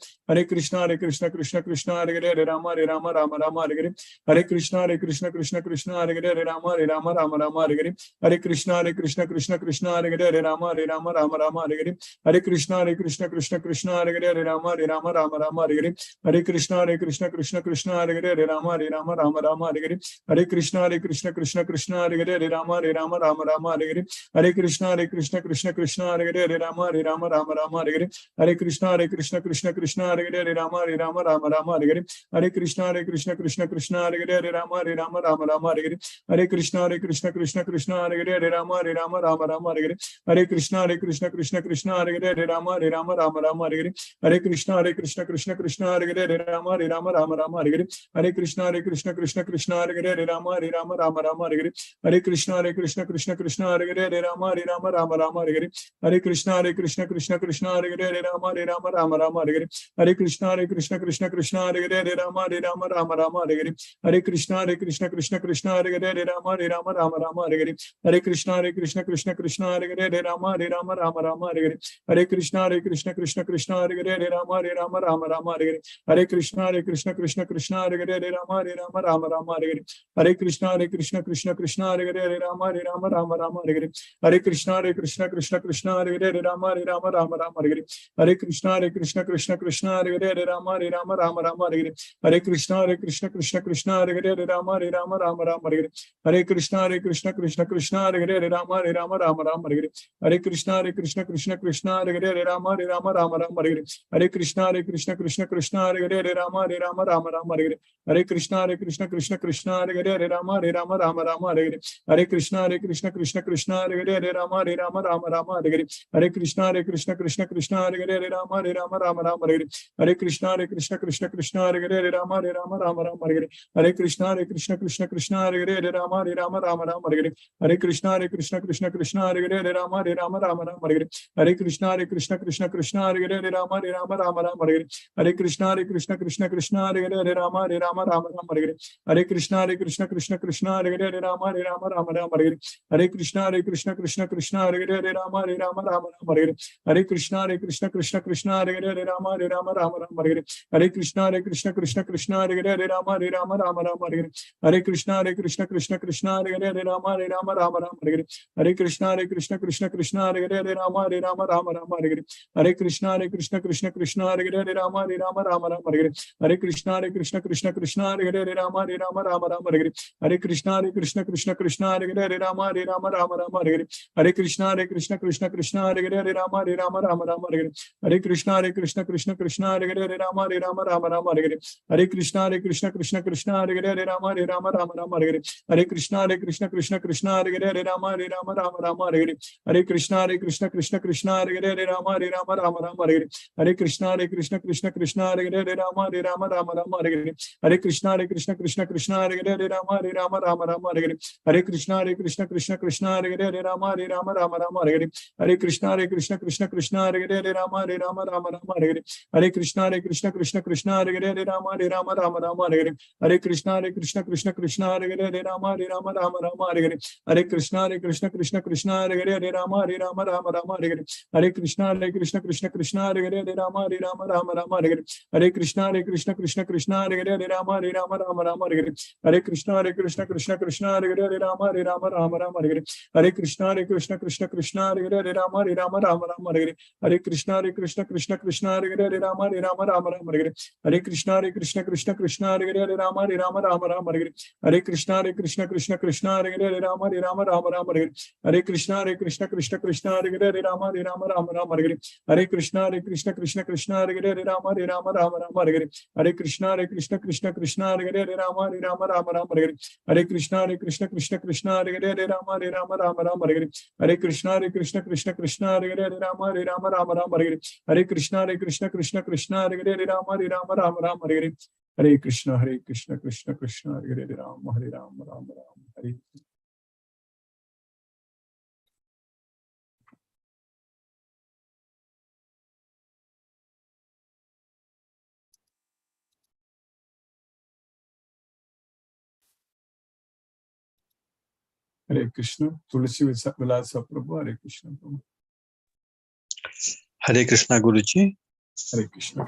Hare Krishna Krishna Hare Hare Hare Rama Rama Hare Hare. Hare Krishna Krishna Hare Hare Hare Rama Rama Hare Hare. Hare Krishna Krishna Hare Hare Hare Rama Rama Hare Hare. Hare Krishna Krishna Hare Hare Hare Rama Rama Hare Hare. Hare Krishna Krishna Hare Hare Hare Rama Rama Hare Hare. Hare Krishna Krishna Hare Hare Hare Rama Rama Hare Hare. Hare Krishna Krishna Hare Hare Hare Rama Rama Hare Hare. Hare Krishna Krishna Hare Hare Hare Rama Rama Hare Hare. Hare Krishna Krishna Hare Hare Hare Rama Rama Hare Hare. Hare Krishna Krishna Hare Hare Hare Rama Rama Hare Hare. Hare Krishna Krishna Hare Hare Hare Rama Rama Hare Hare. Hare Krishna Krishna Hare Hare Hare Rama Rama Hare Hare. Hare Krishna Krishna Hare Hare Hare Rama Rama Hare Hare. Hare Krishna Krishna Hare Hare Hare Rama Rama Hare Hare. Hare Krishna Krishna Hare Hare Hare Rama Rama Hare Hare. Hare Krishna Krishna Hare Hare Hare Rama Rama Hare Hare. Hare Krishna Krishna Hare Hare Hare Rama Rama Hare Hare. Hare Krishna Krishna Hare Hare Hare Rama Rama Hare Hare. Hare Krishna Krishna Hare Hare Hare Rama Rama Hare Hare. Hare Krishna Krishna Hare Hare Hare Rama Rama Hare Hare. Hare Krishna Krishna Hare Hare Hare Rama Rama Hare Hare. Hare Krishna Krishna Hare Hare Hare Rama Rama Hare Hare. Hare Krishna Krishna Hare Hare Hare Rama Rama Hare Hare. Hare Krishna Krishna Hare Hare Hare Rama Rama Hare Hare. Hare Krishna Krishna Hare Hare Hare Rama Rama Hare Hare. Hare Krishna Krishna Hare Hare Hare Rama Rama Hare Hare. Hare Krishna Krishna Hare Hare Hare Rama Rama Hare Hare. Hare Krishna Krishna Hare Hare Hare Rama Rama Hare Hare. Hare Krishna Krishna Hare Hare Hare Rama Rama Hare Hare. Hare Krishna Krishna Hare Hare Hare Rama Rama Hare Hare. Hare Krishna Krishna Hare Hare Hare Rama Rama Hare Hare. Hare Krishna Krishna Hare Hare Hare Rama Rama Hare Hare. Hare Krishna Krishna Hare Hare Hare Rama Rama Hare Hare. Hare Krishna Krishna Hare Hare Hare Rama Rama Hare Hare. Hare Krishna Krishna Hare Hare Hare Rama Rama Hare Hare. Hare Krishna Krishna Hare Hare Hare Rama Rama Hare Hare. Hare Krishna Krishna Hare Hare Hare Rama Rama Hare Hare. Hare Krishna Krishna Hare Hare Hare Rama Rama Hare Hare. Hare Krishna Krishna Hare Hare Hare Rama Hare Rama Rama Rama Hare Hare. Hare Krishna Krishna Krishna Hare Hare Rama Rama Rama Hare Hare. Hare Krishna Krishna Krishna Hare Hare Rama Rama Rama Hare Hare. Hare Krishna Krishna Krishna Hare Hare Rama Rama Rama Hare Hare. Hare Krishna Krishna Krishna Hare Hare Rama Rama Rama Hare Hare. Hare Krishna Krishna Krishna Hare Hare Rama Rama Rama Hare Hare. Hare Krishna Krishna Krishna Hare Hare Rama Rama Rama Hare Hare. Hare Krishna Krishna Krishna Hare Hare Rama Rama Rama Hare Hare. Hare Krishna Krishna Krishna Hare Hare Rama Rama Rama Hare Hare. Hare Krishna Krishna Krishna Hare Hare Rama Rama Hare Hare. Hare Krishna Krishna Krishna Hare Hare Rama Rama Hare Hare. Hare Krishna Krishna Krishna Hare Hare Rama Rama Hare Hare. Hare Krishna Krishna Krishna Hare Hare Rama Rama Hare Hare. Hare Krishna Krishna Krishna Hare Hare Rama Rama Hare Hare. Hare Krishna Krishna Krishna Hare Hare Rama Rama Hare Hare. Hare Krishna Krishna Krishna Hare Hare Rama Rama Hare Hare. Hare Krishna Krishna Krishna Hare Hare Rama Rama Hare Hare. Hare Krishna Krishna Krishna Hare Hare Rama Rama Hare Hare. Hare Krishna Krishna Krishna Hare Hare Rama Rama Hare Hare. Hare Krishna Krishna Krishna Hare Hare Rama Rama Hare Hare. Hare Krishna Krishna Krishna Hare Hare Rama Rama Hare Hare. Hare Krishna Krishna Krishna Hare Hare Rama Rama Hare Hare. Hare Krishna Krishna Krishna Hare Hare Rama Rama Hare Hare. Hare Krishna Krishna Krishna Hare Hare Rama Rama Hare Hare. Hare Krishna Krishna Krishna Hare Hare Rama Rama Hare Hare. Hare Krishna Krishna Krishna Hare Hare Rama Rama Hare Hare. Hare Krishna Krishna Krishna Hare Hare Rama Rama Hare Hare. Hare Krishna Krishna Krishna Hare Hare Rama Rama Hare Hare. Hare Krishna Krishna Krishna Hare Hare Rama Rama Hare. Hare Krishna. Tulsi Vilasa Prabhu. Hare Krishna. Hare Krishna Guruji. Hare Krishna.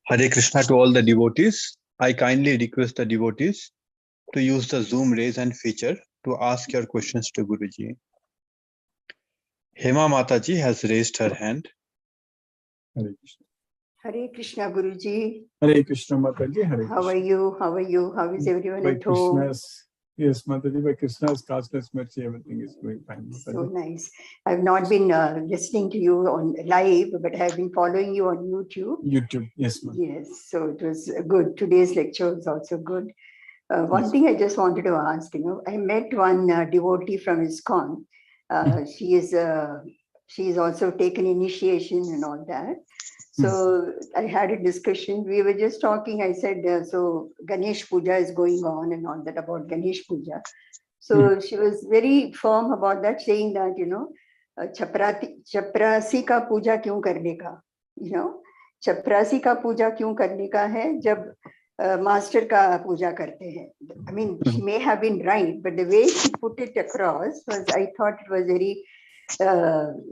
Hare Krishna to all the devotees. I kindly request the devotees to use the Zoom raise hand feature to ask your questions to Guruji. Hema Mataji has raised her hand. Hare Krishna. Hare Krishna Guruji. Hare Krishna Mataji. Hare Krishna. How are you? How are you? How is everyone at home? Yes, Mataji, by Krishna's costless mercy, everything is going fine. So nice. I've not been listening to you on live, but I've been following you on YouTube. YouTube, yes, ma'am. Yes, so it was good. Today's lecture was also good. One Yes. thing I just wanted to ask, I met one devotee from ISKCON. She is also taken initiation and all that. So I had a discussion. We were just talking. I said, so Ganesh Puja is going on and all that about Ganesh Puja. So she was very firm about that, saying that, chaprasi ka puja kyun karne ka? Chaprasi ka puja kyun karne ka hai jab master ka puja karte hain. I mean, she may have been right, but the way she put it across was, I thought it was very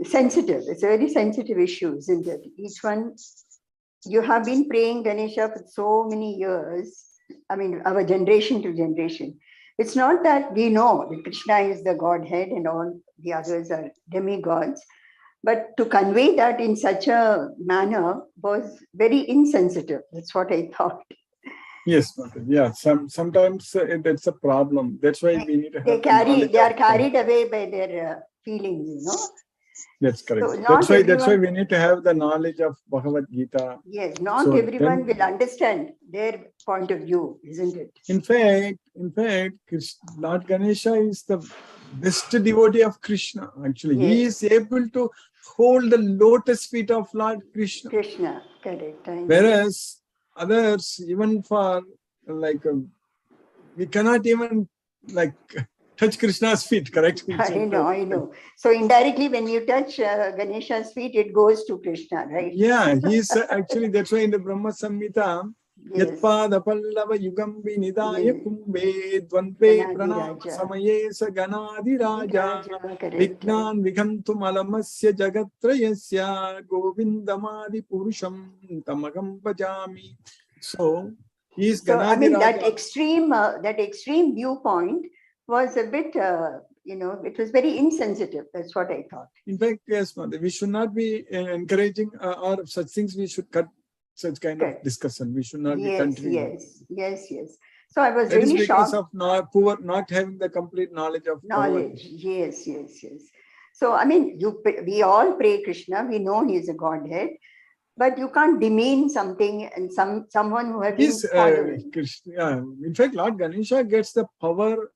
sensitive. It's a very sensitive issue, isn't it? Each one, you have been praying Ganesha for so many years. I mean, our generation to generation. It's not that we know that Krishna is the Godhead and all the others are demigods, but to convey that in such a manner was very insensitive. That's what I thought. Yes, Mataji. Yeah. Sometimes that's a problem. That's why we need to have They are carried away by their feelings, That's correct. So that's why we need to have the knowledge of Bhagavad Gita. Yes, not everyone will understand their point of view, isn't it? In fact, Lord Ganesha is the best devotee of Krishna. Actually, Yes. he is able to hold the lotus feet of Lord Krishna. Krishna, correct. Whereas others, even for we cannot even touch Krishna's feet, correct? I know. So indirectly, when you touch Ganesha's feet, it goes to Krishna, right? Yeah, he's actually, that's why in the Brahma Samhita, Yatpada Pallava Yugambi Nidaya Kumbe Dvandve Pranam Samaye Saganadi Raja Vignan Vigantum Alamasya Jagatrayasya Govindamadi Purusham Tamagam Bajami. So he's Ganadi I mean, Raja. that extreme viewpoint was a bit you know, it was very insensitive. That's what I thought. In fact, yes, Mother, we should not be encouraging or such things. We should cut such kind of discussion. We should not be continuing. Yes. So I was That is really because shocked. of not having the complete knowledge of Knowledge. Yes. So I mean, we all pray Krishna. We know he is a Godhead, but you can't demean something and someone who has been following. Krishna, in fact, Lord Ganesha gets the power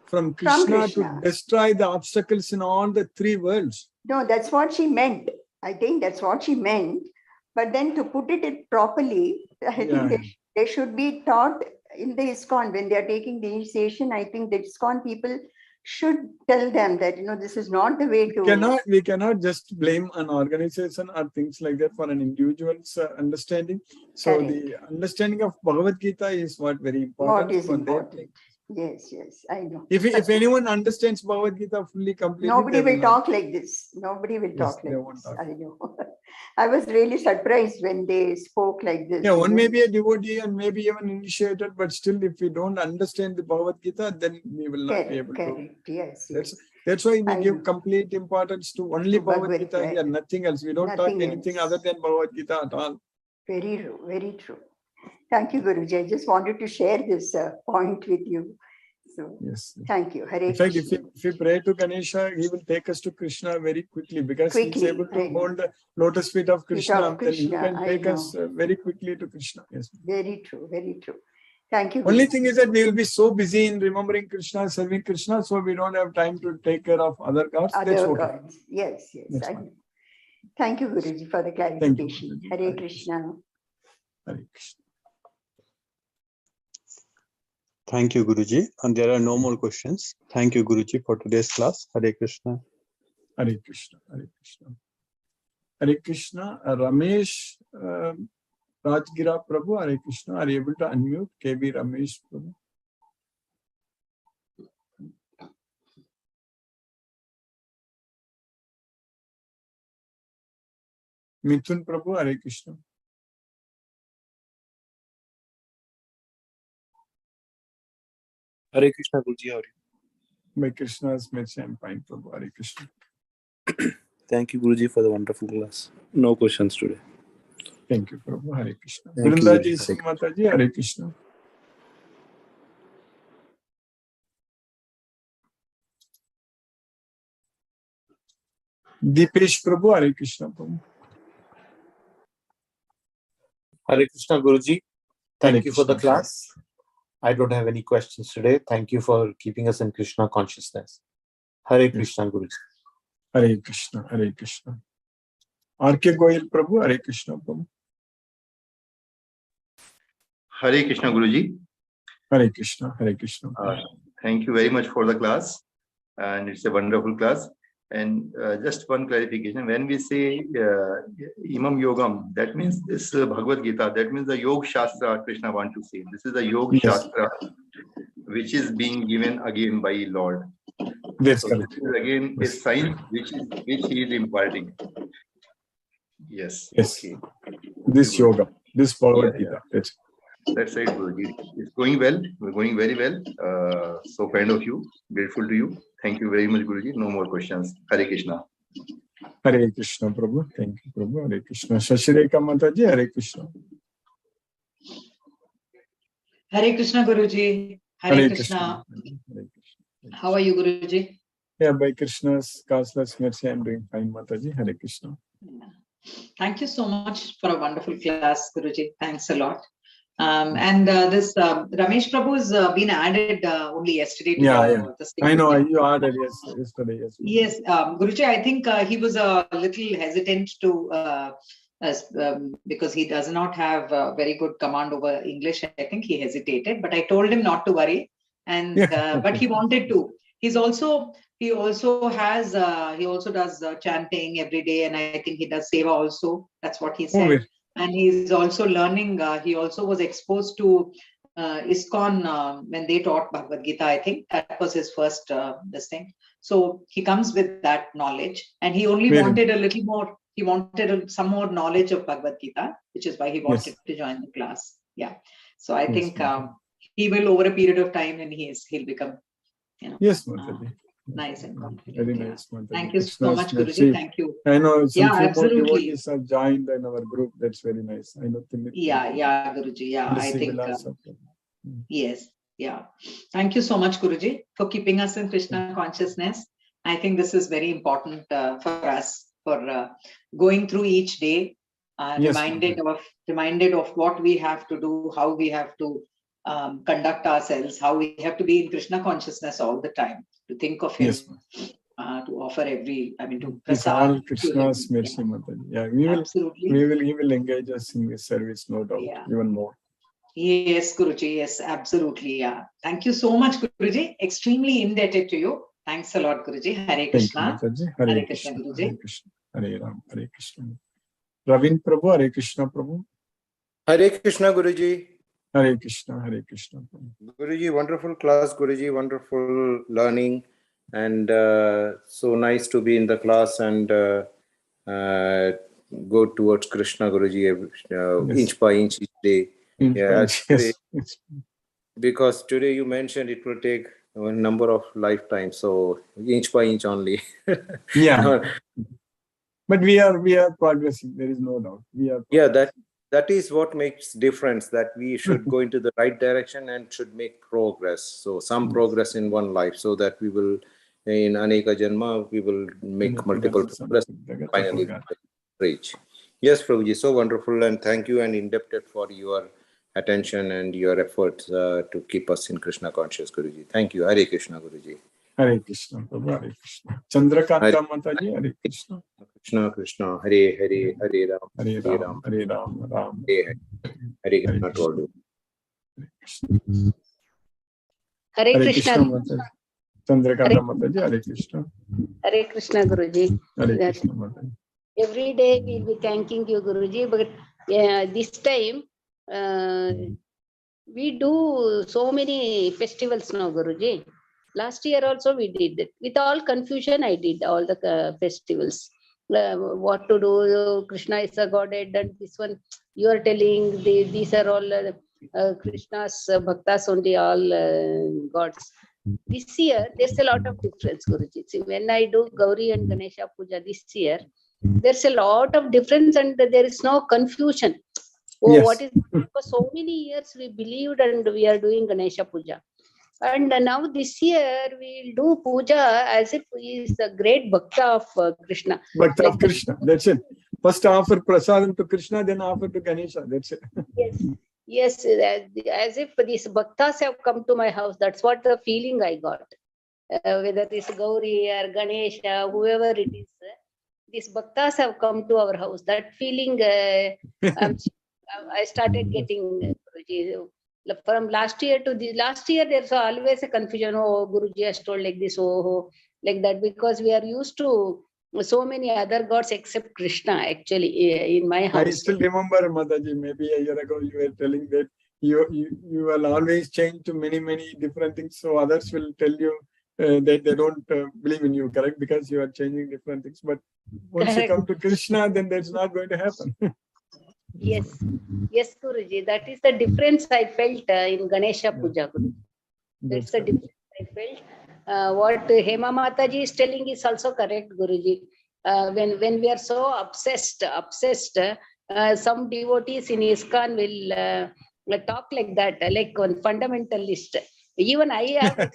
from Krishna to destroy the obstacles in all the three worlds. No, that's what she meant. I think that's what she meant. But then to put it properly, I think they should be taught in the ISKCON when they are taking the initiation. I think the ISKCON people should tell them that, you know, this is not the way to. We cannot just blame an organization or things like that for an individual's understanding. So the understanding of Bhagavad Gita is very important. What is important? Yes, I know. If anyone understands Bhagavad Gita fully, completely, nobody will talk like this. Nobody will talk like this. I know. I was really surprised when they spoke like this. Yeah, one may be a devotee and maybe even initiated, but still, if we don't understand the Bhagavad Gita, then we will not be able to. Yes. That's why we give complete importance to only Bhagavad Gita here, nothing else. We don't talk anything other than Bhagavad Gita at all. Very true. Thank you, Guruji. I just wanted to share this point with you. So, yes. Thank you. Hare In fact, Krishna. if we pray to Ganesha, he will take us to Krishna very quickly because he's able to hold the lotus feet of Krishna. Then he can take us very quickly to Krishna. Yes. Very true. Thank you. Only thing is that we will be so busy in remembering Krishna, serving Krishna, so we don't have time to take care of other gods. That's okay. Yes. Thank you, Guruji, for the clarification. Hare Krishna. Hare Krishna. Thank you, Guruji. And there are no more questions. Thank you, Guruji, for today's class. Hare Krishna. Hare Krishna. Hare Krishna. Ramesh Rajgira Prabhu, Hare Krishna. Are you able to unmute? KB Ramesh Prabhu. Mithun Prabhu, Hare Krishna. Hare Krishna, Guruji, how are you? By Krishna's mercy, I'm fine, Prabhu. Hare Krishna. Thank you, Guruji, for the wonderful class. No questions today. Thank you, Prabhu. Hare Krishna. Thank you, Vrindaji Guruji. Singh Mataji, Hare Krishna. Deepesh Prabhu, Hare Krishna, Prabhu. Hare Krishna, Guruji. Thank Hare you for the Krishna. class. I don't have any questions today. Thank you for keeping us in Krishna consciousness. Hare Krishna, Guruji. Hare Krishna, Hare Krishna. R.K. Goyal Prabhu, Hare Krishna, Prabhu. Hare Krishna, Guruji. Hare Krishna, Hare Krishna. Thank you very much for the class. And it's a wonderful class. And just one clarification, when we say Imam Yogam, that means this Bhagavad Gita, that means the Yoga Shastra Krishna want to say. This is the Yoga Shastra which is being given again by Lord. That's so correct. this is again a science which he is imparting. Yes. Okay. This yoga, this Bhagavad Gita. That's right, Guruji. It's going well. We're going very well. So kind of you. Grateful to you. Thank you very much, Guruji. No more questions. Hare Krishna. Hare Krishna, Prabhu. Thank you, Prabhu. Hare Krishna. Shashireka Mataji, Hare Krishna. Hare Krishna, Guruji. Hare Krishna. Hare Krishna. How are you, Guruji? Yeah, by Krishna's causeless mercy, I'm doing fine, Mataji. Hare Krishna. Thank you so much for a wonderful class, Guruji. Thanks a lot. And this Ramesh Prabhu has been added only yesterday to the I know you added yesterday. Yes, Guruji, I think he was a little hesitant to because he does not have very good command over English. I think he hesitated, but I told him not to worry. And but he wanted to. He also does chanting every day, and I think he does seva also. That's what he said. And he's also learning. He also was exposed to ISKCON when they taught Bhagavad Gita. I think that was his first this thing. So he comes with that knowledge, and he only wanted a little more. He wanted some more knowledge of Bhagavad Gita, which is why he wanted to join the class. Yeah. So I think he will, over a period of time, and he'll become. Yes, Mataji. nice and confident. Very Yeah. nice, Mataji. Thank you so Krishna's much, mercy. Guruji. Thank you. I know some Yeah, few more absolutely. devotees have joined in our group. That's very nice. I know. Yeah, Guruji. Yeah, I think. Yes. Yeah. Thank you so much, Guruji, for keeping us in Krishna consciousness. I think this is very important for us, for going through each day, Yes, reminded of what we have to do, how we have to conduct ourselves, how we have to be in Krishna consciousness all the time, to think of him, yes, to offer to it's all prasad. Krishna's mercy, Mataji. Yeah, Absolutely. he will engage us in his service, no doubt, Yeah. even more. Yes, Guruji. Yes, absolutely. Yeah. Thank you so much, Guruji. Extremely indebted to you. Thanks a lot, Guruji. Hare Krishna. Thank you, Mataji. Hare Hare Krishna, Krishna, Hare Guruji. Krishna, Hare Ram, Hare Krishna. Ravin Prabhu, Hare Krishna Prabhu. Hare Krishna, Guruji. Hare Krishna, Hare Krishna Prabhu. Guruji, wonderful class, Guruji, wonderful learning, and so nice to be in the class and go towards Krishna, Guruji, Yes. inch by inch each day. Yeah, Yes. because today you mentioned it will take a number of lifetimes, so inch by inch only. Yeah. But we are progressing. There is no doubt. Yeah, that is what makes difference. That we should go into the right direction and should make progress. So some progress in one life, so that we will, in Aneka Janma, we will make multiple progress. Finally, reach. Yes, Prabhuji, so wonderful, and thank you and indebted for your attention and your efforts to keep us in Krishna conscious, Guruji. Thank you. Hare Krishna, Guruji. Hare Krishna, Prabhu, Hare Krishna. Chandrakanta Mataji, Hare Krishna. Krishna Krishna, Hare Hare, Hare Ram, Hare Ram, Hare Ram, Ram. Hare Hare Krishna to all you. Hare Krishna. Mataji. Chandrakanta Mataji, Hare Krishna. Hare Krishna, Guruji. Hare Krishna Mataji. Every day we'll be thanking you, Guruji, but this time we do so many festivals now, Guruji. Last year also we did it. With all confusion, I did all the festivals. What to do, Krishna is a godhead, and this one you are telling these are all Krishna's bhaktas only, all gods. This year there's a lot of difference, Guruji. See, when I do Gauri and Ganesha Puja this year, there's a lot of difference and there is no confusion. Oh, Yes. what is, for so many years we believed and we are doing Ganesha Puja. And now this year we'll do puja as if he is a great bhakta of Krishna. Bhakta of Krishna. That's it. First offer prasadam to Krishna, then offer to Ganesha. That's it. Yes, as if these bhaktas have come to my house. That's what the feeling I got. Whether it's Gauri or Ganesha, whoever it is, these bhaktas have come to our house. That feeling I started getting. From last year to this last year, there's always a confusion. Oh, Guruji has told like this, oh, like that, because we are used to so many other gods except Krishna, actually, in my house. I still remember, Mataji, maybe a year ago you were telling that you will always change to many different things, so others will tell you that they don't believe in you, correct? Because you are changing different things. But once you come to Krishna, then that's not going to happen. Yes, Guruji, that is the difference I felt in Ganesha Puja, Guruji. That's the difference I felt. What Hema Mataji is telling is also correct, Guruji. When we are so obsessed, some devotees in ISKCON will talk like that, like one fundamentalist. Even I have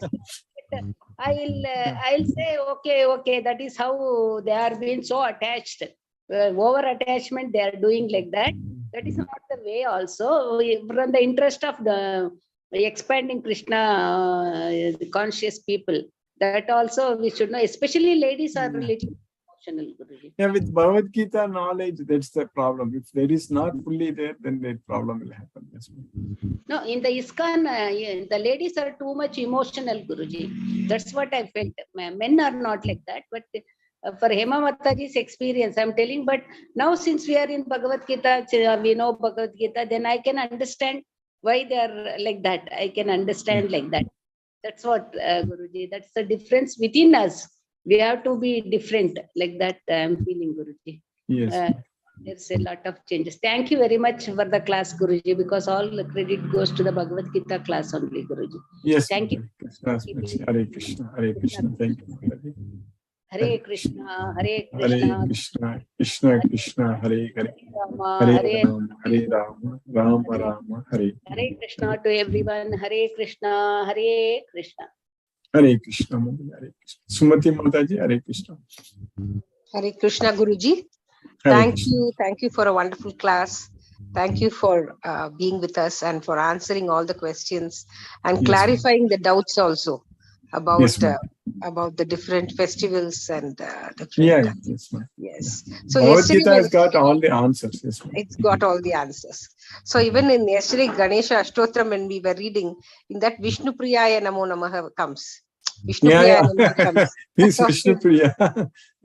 I'll say, okay, that is how they are being so attached. Over attachment, they are doing like that. That is not the way. Also, from the interest of the expanding Krishna conscious people, that also we should know. Especially ladies are a little emotional, Guruji. Yeah, with Bhagavad Gita knowledge, that's the problem. If there is not fully there, then that problem will happen. No, in the ISKCON, the ladies are too much emotional, Guruji. That's what I felt. Men are not like that, but for Hema Mataji's experience, I'm telling. But now, since we are in Bhagavad Gita, we know Bhagavad Gita, then I can understand why they are like that. I can understand like that. That's what, Guruji. That's the difference within us. We have to be different, like that. I'm feeling, Guruji. Yes. There's a lot of changes. Thank you very much for the class, Guruji, because all the credit goes to the Bhagavad Gita class only, Guruji. Yes. Thank you. Hare Krishna. Hare Krishna. Thank you, Mataji. Hare Krishna, Hare Hare Krishna, Krishna, Krishna Krishna, Hare Hare, Rama, Hare Hare Rama, Hare Rama, Rama Rama, Hare Hare Krishna to everyone. Hare Krishna, Hare Krishna. Hare Krishna, Hare Krishna. Sumati Mataji, Hare Krishna. Hare Krishna, Guruji. Hare Thank Krishna. you. Thank you for a wonderful class. Thank you for being with us and for answering all the questions and Yes, clarifying the doubts also about Yes, ma'am. about the different festivals and different. Yeah, yes, ma'am. Yes. So Bhagavad yesterday Gita has got all the answers. Yes, ma'am. it's got all the answers. So even in yesterday Ganesha Ashtotram, when we were reading, in that Vishnu Priyaya Namo Namaha comes. Vishnu Yeah, Priyaya Namaha comes. He's Vishnu Priya.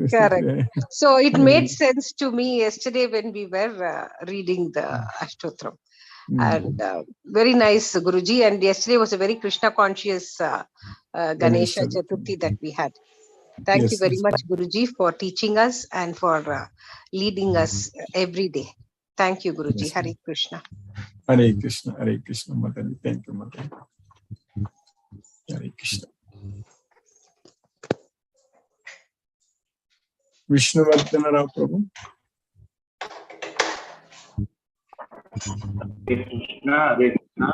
Correct. So it made sense to me yesterday when we were reading the Ashtotram. And very nice, Guruji. And yesterday was a very Krishna conscious Ganesha Chaturthi that we had. Thank you very much, Guruji, for teaching us and for leading us every day. Thank you, Guruji. Yes, Hare Krishna. Hare Krishna, Hare Krishna, Mataji. Thank you, Mataji. Hare Krishna. Vishnuvardhana Rao Prabhu. Hare Krishna, Hare Krishna,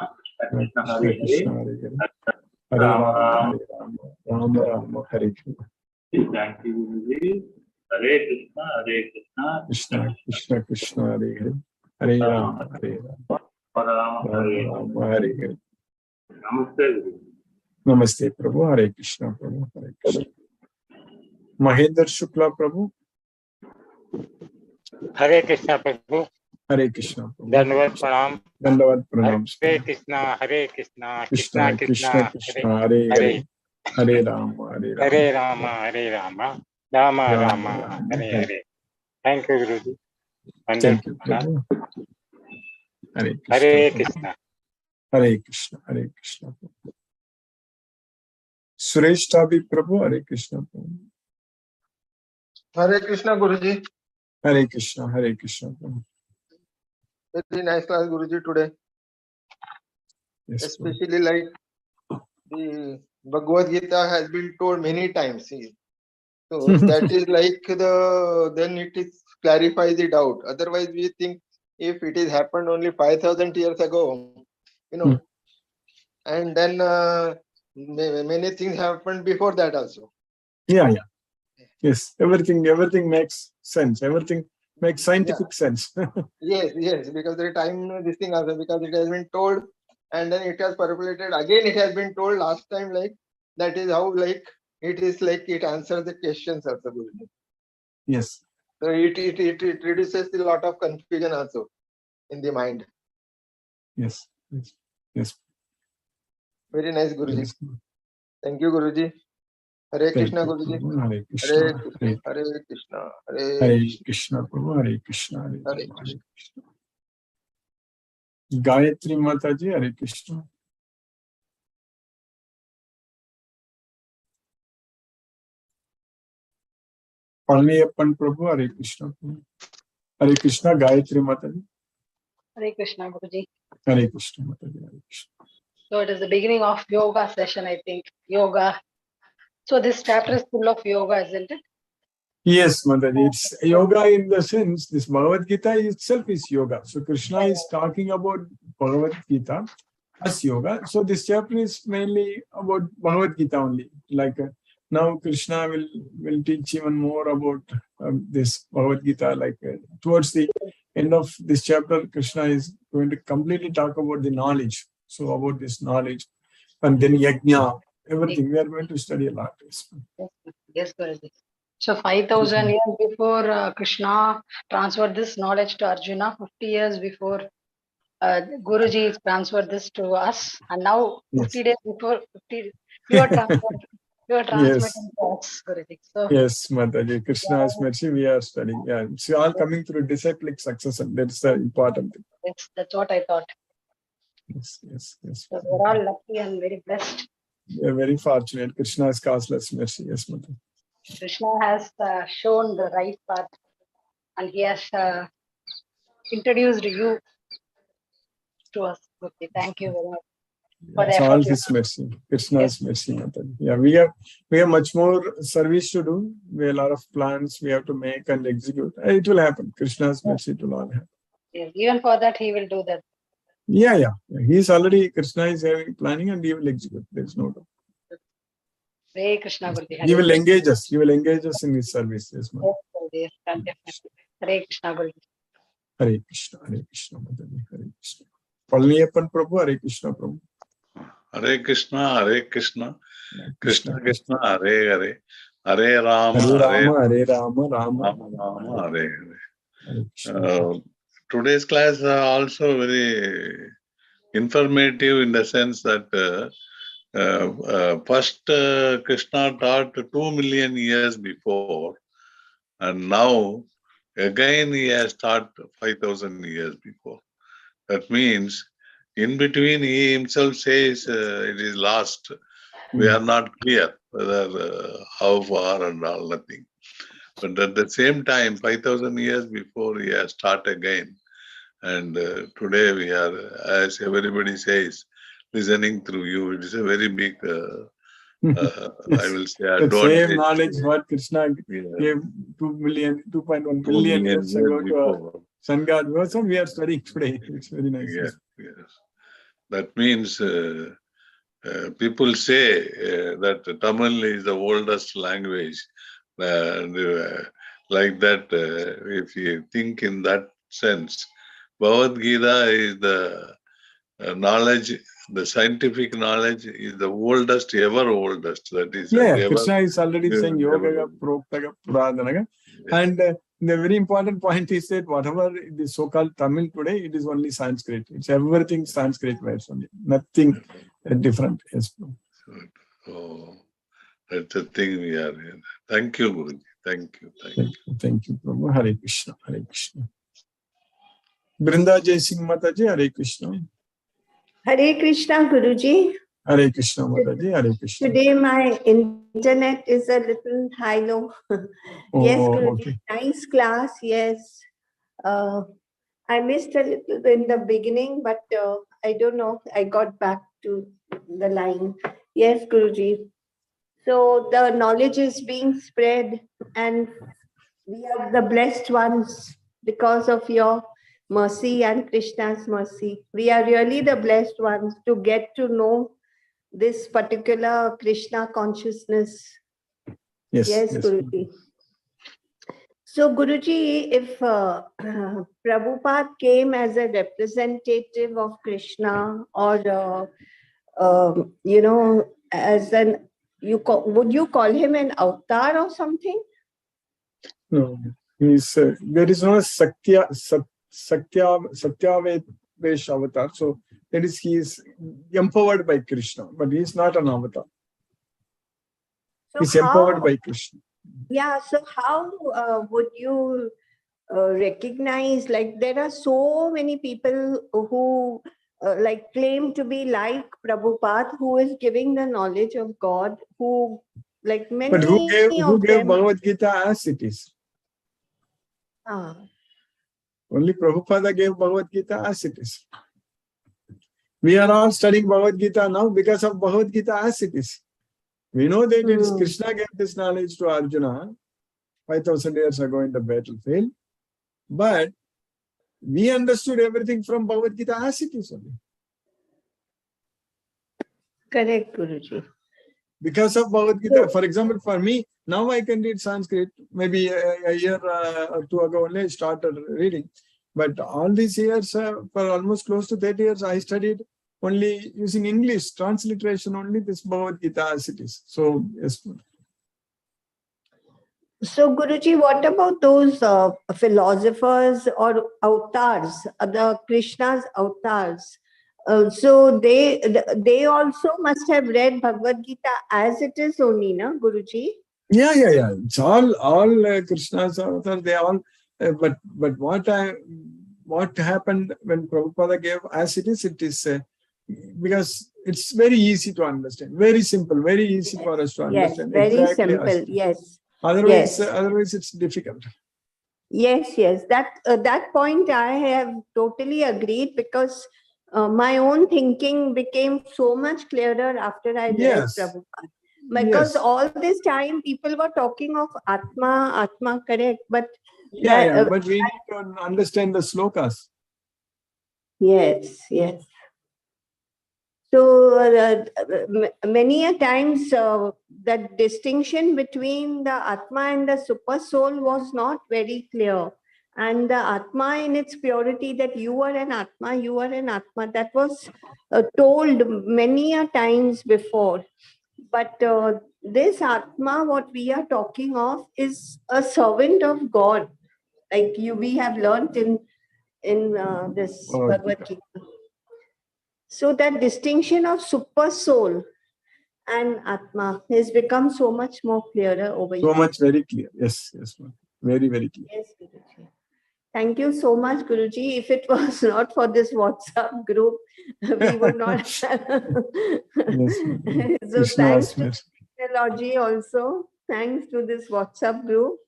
Krishna Hare Krishna, Hare, Hare Hare. Hare Rama, Hare Rama, Rama Rama, Hare Krishna. Thank you, Guruji. Hare Krishna, Hare Krishna, Krishna, Krishna, Krishna, Hare Hare. Hare Rama, Hare Rama, Rama Hare Rama, Hare Hare. Namaste, Guruji. Namaste, Prabhu. Hare Krishna, Prabhu. Hare Krishna. Mahendra Shukla, Prabhu. Hare Krishna, Prabhu. Hare Krishna, Prabhu. Dandavat Pranam. Dandavat Pranam. Hare Krishna, Hare Krishna, Krishna, Krishna, Krishna, Hare Hare. Hare Rama, Hare Rama. Hare Rama, Hare Rama. Rama Rama, Hare Hare. Thank you, Guruji. Thank you, Wonderful. Prabhu. Hare Krishna. Hare Krishna. Hare Krishna, Hare Krishna. Suresh Tabi Prabhu, Hare Krishna. Prabhu. Hare Krishna, Guruji. Hare Krishna, Hare Krishna. Prabhu. Very nice class, Guruji, today. Yes, especially like the Bhagavad Gita has been told many times. So that is like then it is clarify the doubt. Otherwise, we think if it is happened only 5,000 years ago, and then many things happened before that also. Yeah. Yes, everything makes sense. Everything makes scientific sense. Yes, because the time this thing also, because it has been told and then it has percolated again, it has been told last time, like that is how like it is like it answers the questions also. Yes. So it reduces a lot of confusion also in the mind. Yes. Very nice, Guruji. Yes. Thank you, Guruji. Hare Krishna, Guruji. Hare Krishna. Hare Krishna. Hare Krishna, Prabhu. Hare Krishna. Hare Krishna. Gayatri Mataji, Hare Krishna. Palniyappan Prabhu, Hare Krishna. Hare Krishna, Gayatri Mataji. Hare Krishna, Guruji. Hare Krishna, Mataji. Hare Krishna. So it is the beginning of yoga session, I think. Yoga. So this chapter is full of yoga, isn't it? Yes, Mataji. It's yoga in the sense, this Bhagavad Gita itself is yoga. So Krishna is talking about Bhagavad Gita as yoga. So this chapter is mainly about Bhagavad Gita only. Like now Krishna will teach even more about this Bhagavad Gita. Like towards the end of this chapter, Krishna is going to completely talk about the knowledge. So about this knowledge and then yajna, everything. We are going to study a lot. Yes, Guruji. So 5,000 years before Krishna transferred this knowledge to Arjuna, 50 years before Guruji transferred this to us, and now 50 days before 50, you are transmitting to us, Guruji. So, yes, Mataji. Krishna's mercy, we are studying. Yeah, it's all coming through disciplic succession. That's the important thing. yes, that's what I thought. Yes. So we're all lucky and very blessed. We are very fortunate. Krishna's causeless mercy. Yes, Mataji. Krishna has shown the right path, and he has introduced you to us. Okay, thank you very much for the It's effort all you His mercy, Krishna's mercy, Mataji. Yeah, we have much more service to do. We have a lot of plans we have to make and execute. It will happen. Krishna's mercy, it will all happen. Yes, even for that, he will do that. Yeah. He's already, Krishna is having planning and he will execute. There is no doubt. Hare Krishna, Guruji. He will engage us. He will engage us in his service. Yes, ma'am. Yes, definitely. Hare Krishna, Guruji. Hare Krishna, Mataji, Hare Krishna. Palniyappan Prabhu, Hare Krishna, Prabhu. Hare Krishna, Krishna Krishna, Hare Hare, Hare Rama, Hare Rama, Rama, Hare. Today's class are also very informative in the sense that first Krishna taught 2 million years before, and now again he has taught 5,000 years before. That means in between he himself says it is lost. We are not clear whether how far and all, nothing. But at the same time, 5,000 years before he has taught again. And today we are, as everybody says, listening through you. It is a very big, I will say, the advantage. same knowledge what Krishna gave 2.1 billion years ago to our sun god. Also, we are studying today. It's very nice. Yes. That means people say that Tamil is the oldest language. Like that, if you think in that sense, Bhagavad Gita is the knowledge, the scientific knowledge is the oldest, ever oldest. That is, Krishna is already saying Yoga Proktaga Puradanaga. And the very important point is that whatever the so-called Tamil today, it is only Sanskrit. It's everything Sanskrit words only. Nothing different. Yes. Oh, that's the thing we are in. Thank you, Guruji. Thank you. Thank you, Prabhu. Hare Krishna. Hare Krishna. Brinda Jai Singh Mataji, Hare Krishna. Hare Krishna, Guruji. Hare Krishna, Mataji. Hare Krishna. Today my internet is a little high-low. Yes, Guruji. Okay. Nice class. Yes. I missed a little in the beginning, but I don't know. I got back to the line. Yes, Guruji. So the knowledge is being spread, and we are the blessed ones because of your mercy and Krishna's mercy. We are really the blessed ones to get to know this particular Krishna consciousness. Yes, Guruji. So, Guruji, if Prabhupada came as a representative of Krishna, or as an would you call him an avatar or something? No, he's there is no Satyavesh avatar. So that is, he is empowered by Krishna, but he is not an avatar. So he's empowered by Krishna. Yeah. So how would you recognize? Like, there are so many people who like claim to be like Prabhupada, who is giving the knowledge of God, who like many. But who gave Bhagavad Gita as it is? Only Prabhupada gave Bhagavad Gita as it is. We are all studying Bhagavad Gita now because of Bhagavad Gita as it is. We know that it is Krishna gave this knowledge to Arjuna 5,000 years ago in the battlefield, but we understood everything from Bhagavad Gita as it is only. Correct, Guruji. Because of Bhagavad Gita, for example, for me, now I can read Sanskrit. Maybe a year or two ago only I started reading. But all these years, for almost close to 30 years, I studied only using English, transliteration only, this Bhagavad Gita as it is. So, yes. So, Guruji, what about those philosophers or avatars, the Krishna's avatars? So they also must have read Bhagavad Gita as it is only, na, Guruji? Yeah. It's all Krishna's avatars. They all. But what happened when Prabhupada gave as it is because it's very easy to understand, very simple, very easy for us to understand. Yes, very exactly simple. Yes. Otherwise it's difficult. Yes, yes. That point I have totally agreed, because my own thinking became so much clearer after I read Yes. Prabhupada. Because Yes. all this time people were talking of Atma, correct? But Yeah, but we need to understand the slokas. Yes, yes. So many a times that distinction between the Atma and the super soul was not very clear. And the Atma in its purity, that you are an Atma, that was told many a times before. But this Atma, what we are talking of, is a servant of God. Like we have learnt in this Bhagavad Gita. So that distinction of super soul and Atma has become so much more clearer over here. So much very clear. Yes, yes, ma'am. Very, very clear. Yes, Guruji. Thank you so much, Guruji. If it was not for this WhatsApp group, we would not. Yes, ma'am. So Krishna thanks to Asmir. technology also. Thanks to this WhatsApp group.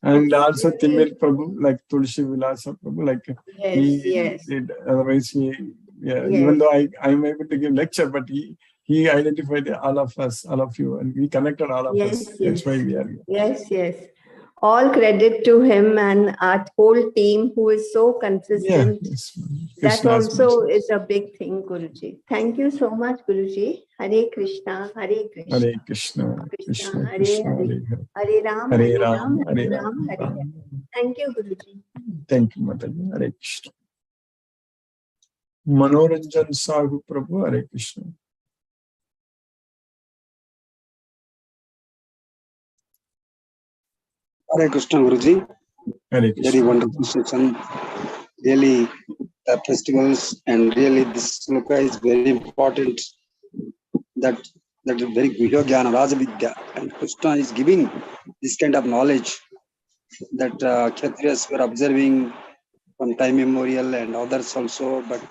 And also Timil Prabhu, like Tulsi Vilasa Prabhu, like Yes, he yes. did, otherwise he, yeah, Yes. even though I'm able to give lecture, but he identified all of us, all of you, and we connected all of us. Yes, That's why we are here. yes, yes. All credit to him and our whole team who is so consistent. Yeah, yes. That Krishna also Asmir. is a big thing, Guruji. Thank you so much, Guruji. Hare Krishna, Hare Krishna. Hare Krishna, Krishna Hare Krishna, Hare. Hare Hare. Hare Ram, Hare Hare Ram, Ram, Hare Hare Ram, Ram, Hare Hare. Thank you, Guruji. Thank you, Mataji. Hare Krishna. Manoranjan Sahu Prabhu, Hare Krishna. Hare Krishna, Guruji. Hare Krishna. Very wonderful session. Really, the festivals and really this sloka is very important. That is very Guhya Jnana, Raja Vidya. And Krishna is giving this kind of knowledge that Kshatriyas were observing from time immemorial and others also, but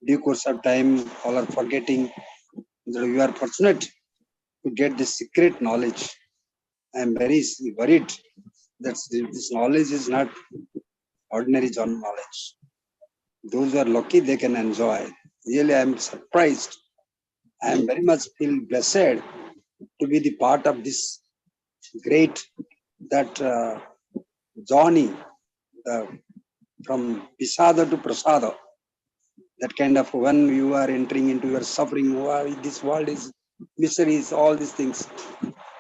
due course of time, all are forgetting. You are fortunate to get this secret knowledge. I am very worried that this knowledge is not ordinary John knowledge. Those who are lucky, they can enjoy. Really, I am surprised. I am very much feel blessed to be the part of this great journey from Pisada to Prasada. That kind of when you are entering into your suffering, this world is miseries, all these things.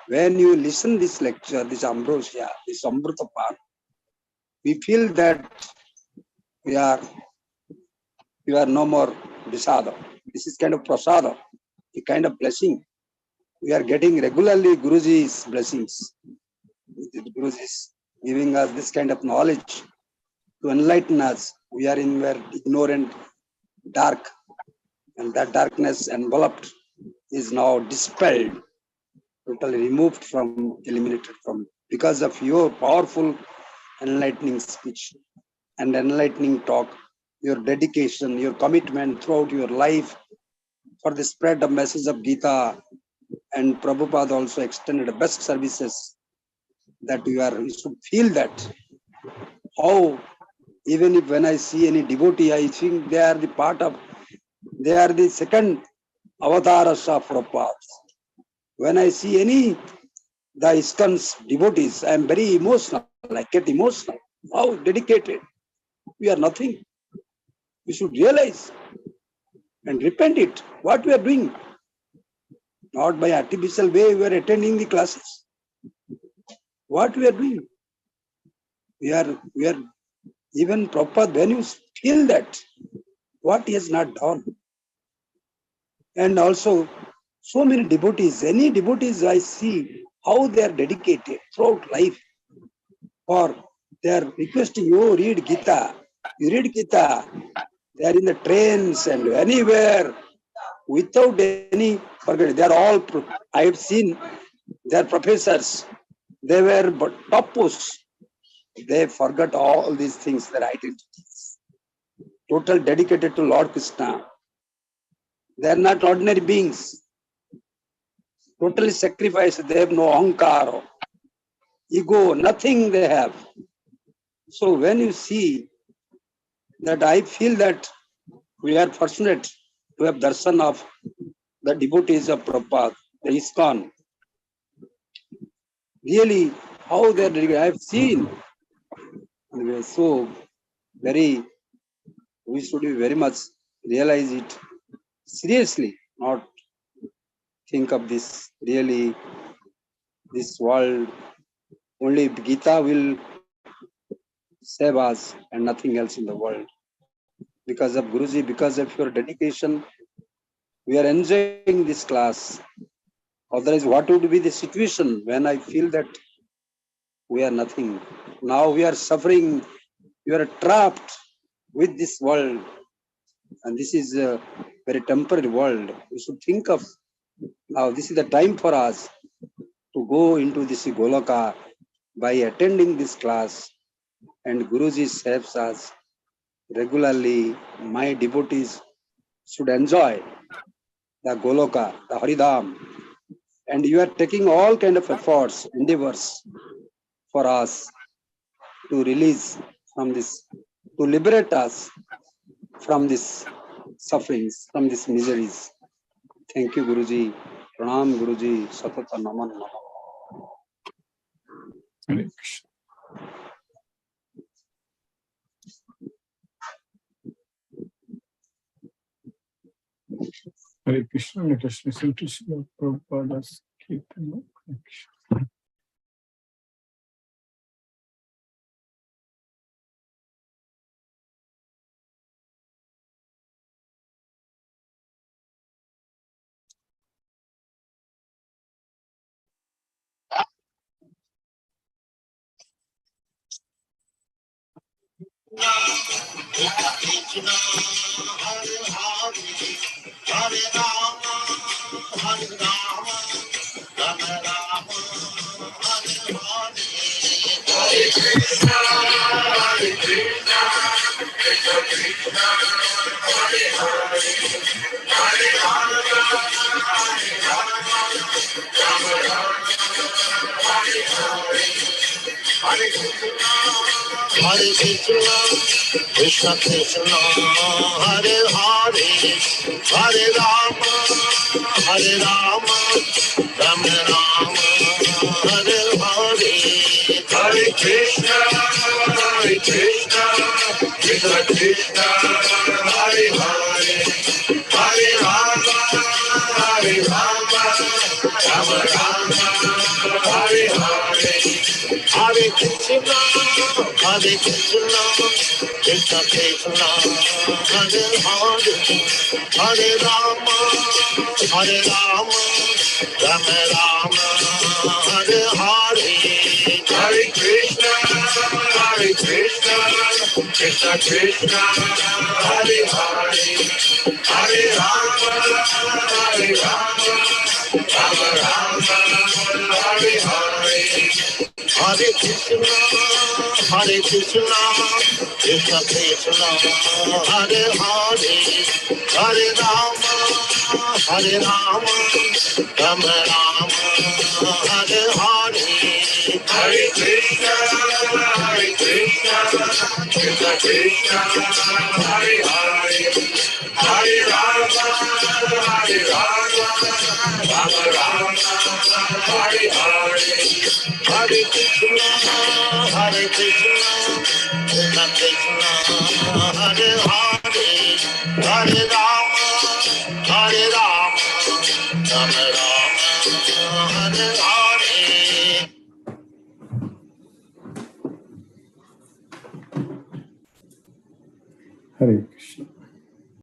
When you listen this lecture, this ambrosia, this amruta part, we feel that you are no more Pisada. This is kind of Prasada, a kind of blessing. We are getting regularly Guruji's blessings. Guruji is giving us this kind of knowledge to enlighten us. We are in where ignorant, dark, and that darkness enveloped is now dispelled, totally removed from, eliminated from, because of your powerful enlightening speech and enlightening talk, your dedication, your commitment throughout your life for the spread of message of Gita. And Prabhupada also extended best services that you should feel that. How, even if when I see any devotee, I think they are the second avatars of Prabhupada. When I see the ISKCON's devotees, I am very emotional. I get emotional. How dedicated. We are nothing. We should realize and repent it. What we are doing. Not by artificial way we are attending the classes. What we are doing. We are even Prabhupada, when you feel that, what he has not done. And also, so many devotees, any devotees I see, how they are dedicated throughout life. Or they are requesting you read Gita. You read Gita. They are in the trains and anywhere without any forget. They are all, I have seen their professors. They were top posts. They forgot all these things, their identities. Total dedicated to Lord Krishna. They are not ordinary beings. Totally sacrificed. They have no ahankar, ego, nothing they have. So when you see that, I feel that we are fortunate to have darshan of the devotees of Prabhupada, the ISKCON. Really, how they are, I have seen. So very, we should be very much realize it seriously, not think of this really, this world, only Gita will save us and nothing else in the world. Because of Guruji, because of your dedication, we are enjoying this class. Otherwise, what would be the situation when I feel that we are nothing? Now we are suffering, we are trapped with this world. And this is a very temporary world. We should think of now, this is the time for us to go into this Goloka by attending this class. And Guruji helps us regularly. My devotees should enjoy the Goloka, the Haridham. And you are taking all kind of efforts, endeavors for us to release from this, to liberate us from this sufferings, from these miseries. Thank you, Guruji. Pranam, Guruji. Satata Naman Naman. Hare Krishna. Hare Krishna. Let us listen to Srila Prabhupada's Kirtan. Hare Krishna. Hare Krishna, Krishna Krishna, Hare Hare, Hare Rama, Hare Rama, Rama Rama, Hare Hare. Hare Krishna, Krishna Krishna, Hare Hare, Hare Rama, Hare Rama, Rama Rama, Hare Hare. Hare Krishna, Krishna Krishna, Hare Hare, Hare Rama, Rama Rama, Hare Hare. Hare Krishna, Krishna Krishna, Hare Hare, Hare Rama, Rama Rama, Hare Hare. Hare Krishna, Krishna Krishna, Hare Hare, Hare Rama, Rama Rama, Hare Hare. Hare Krishna, Krishna Krishna, Hare Hare, Hare Rama, Rama Rama, Hare Hare. Hare Krishna, Krishna Krishna, Hare Hare, Hare Rama, Rama Rama, Hare Hare. Hare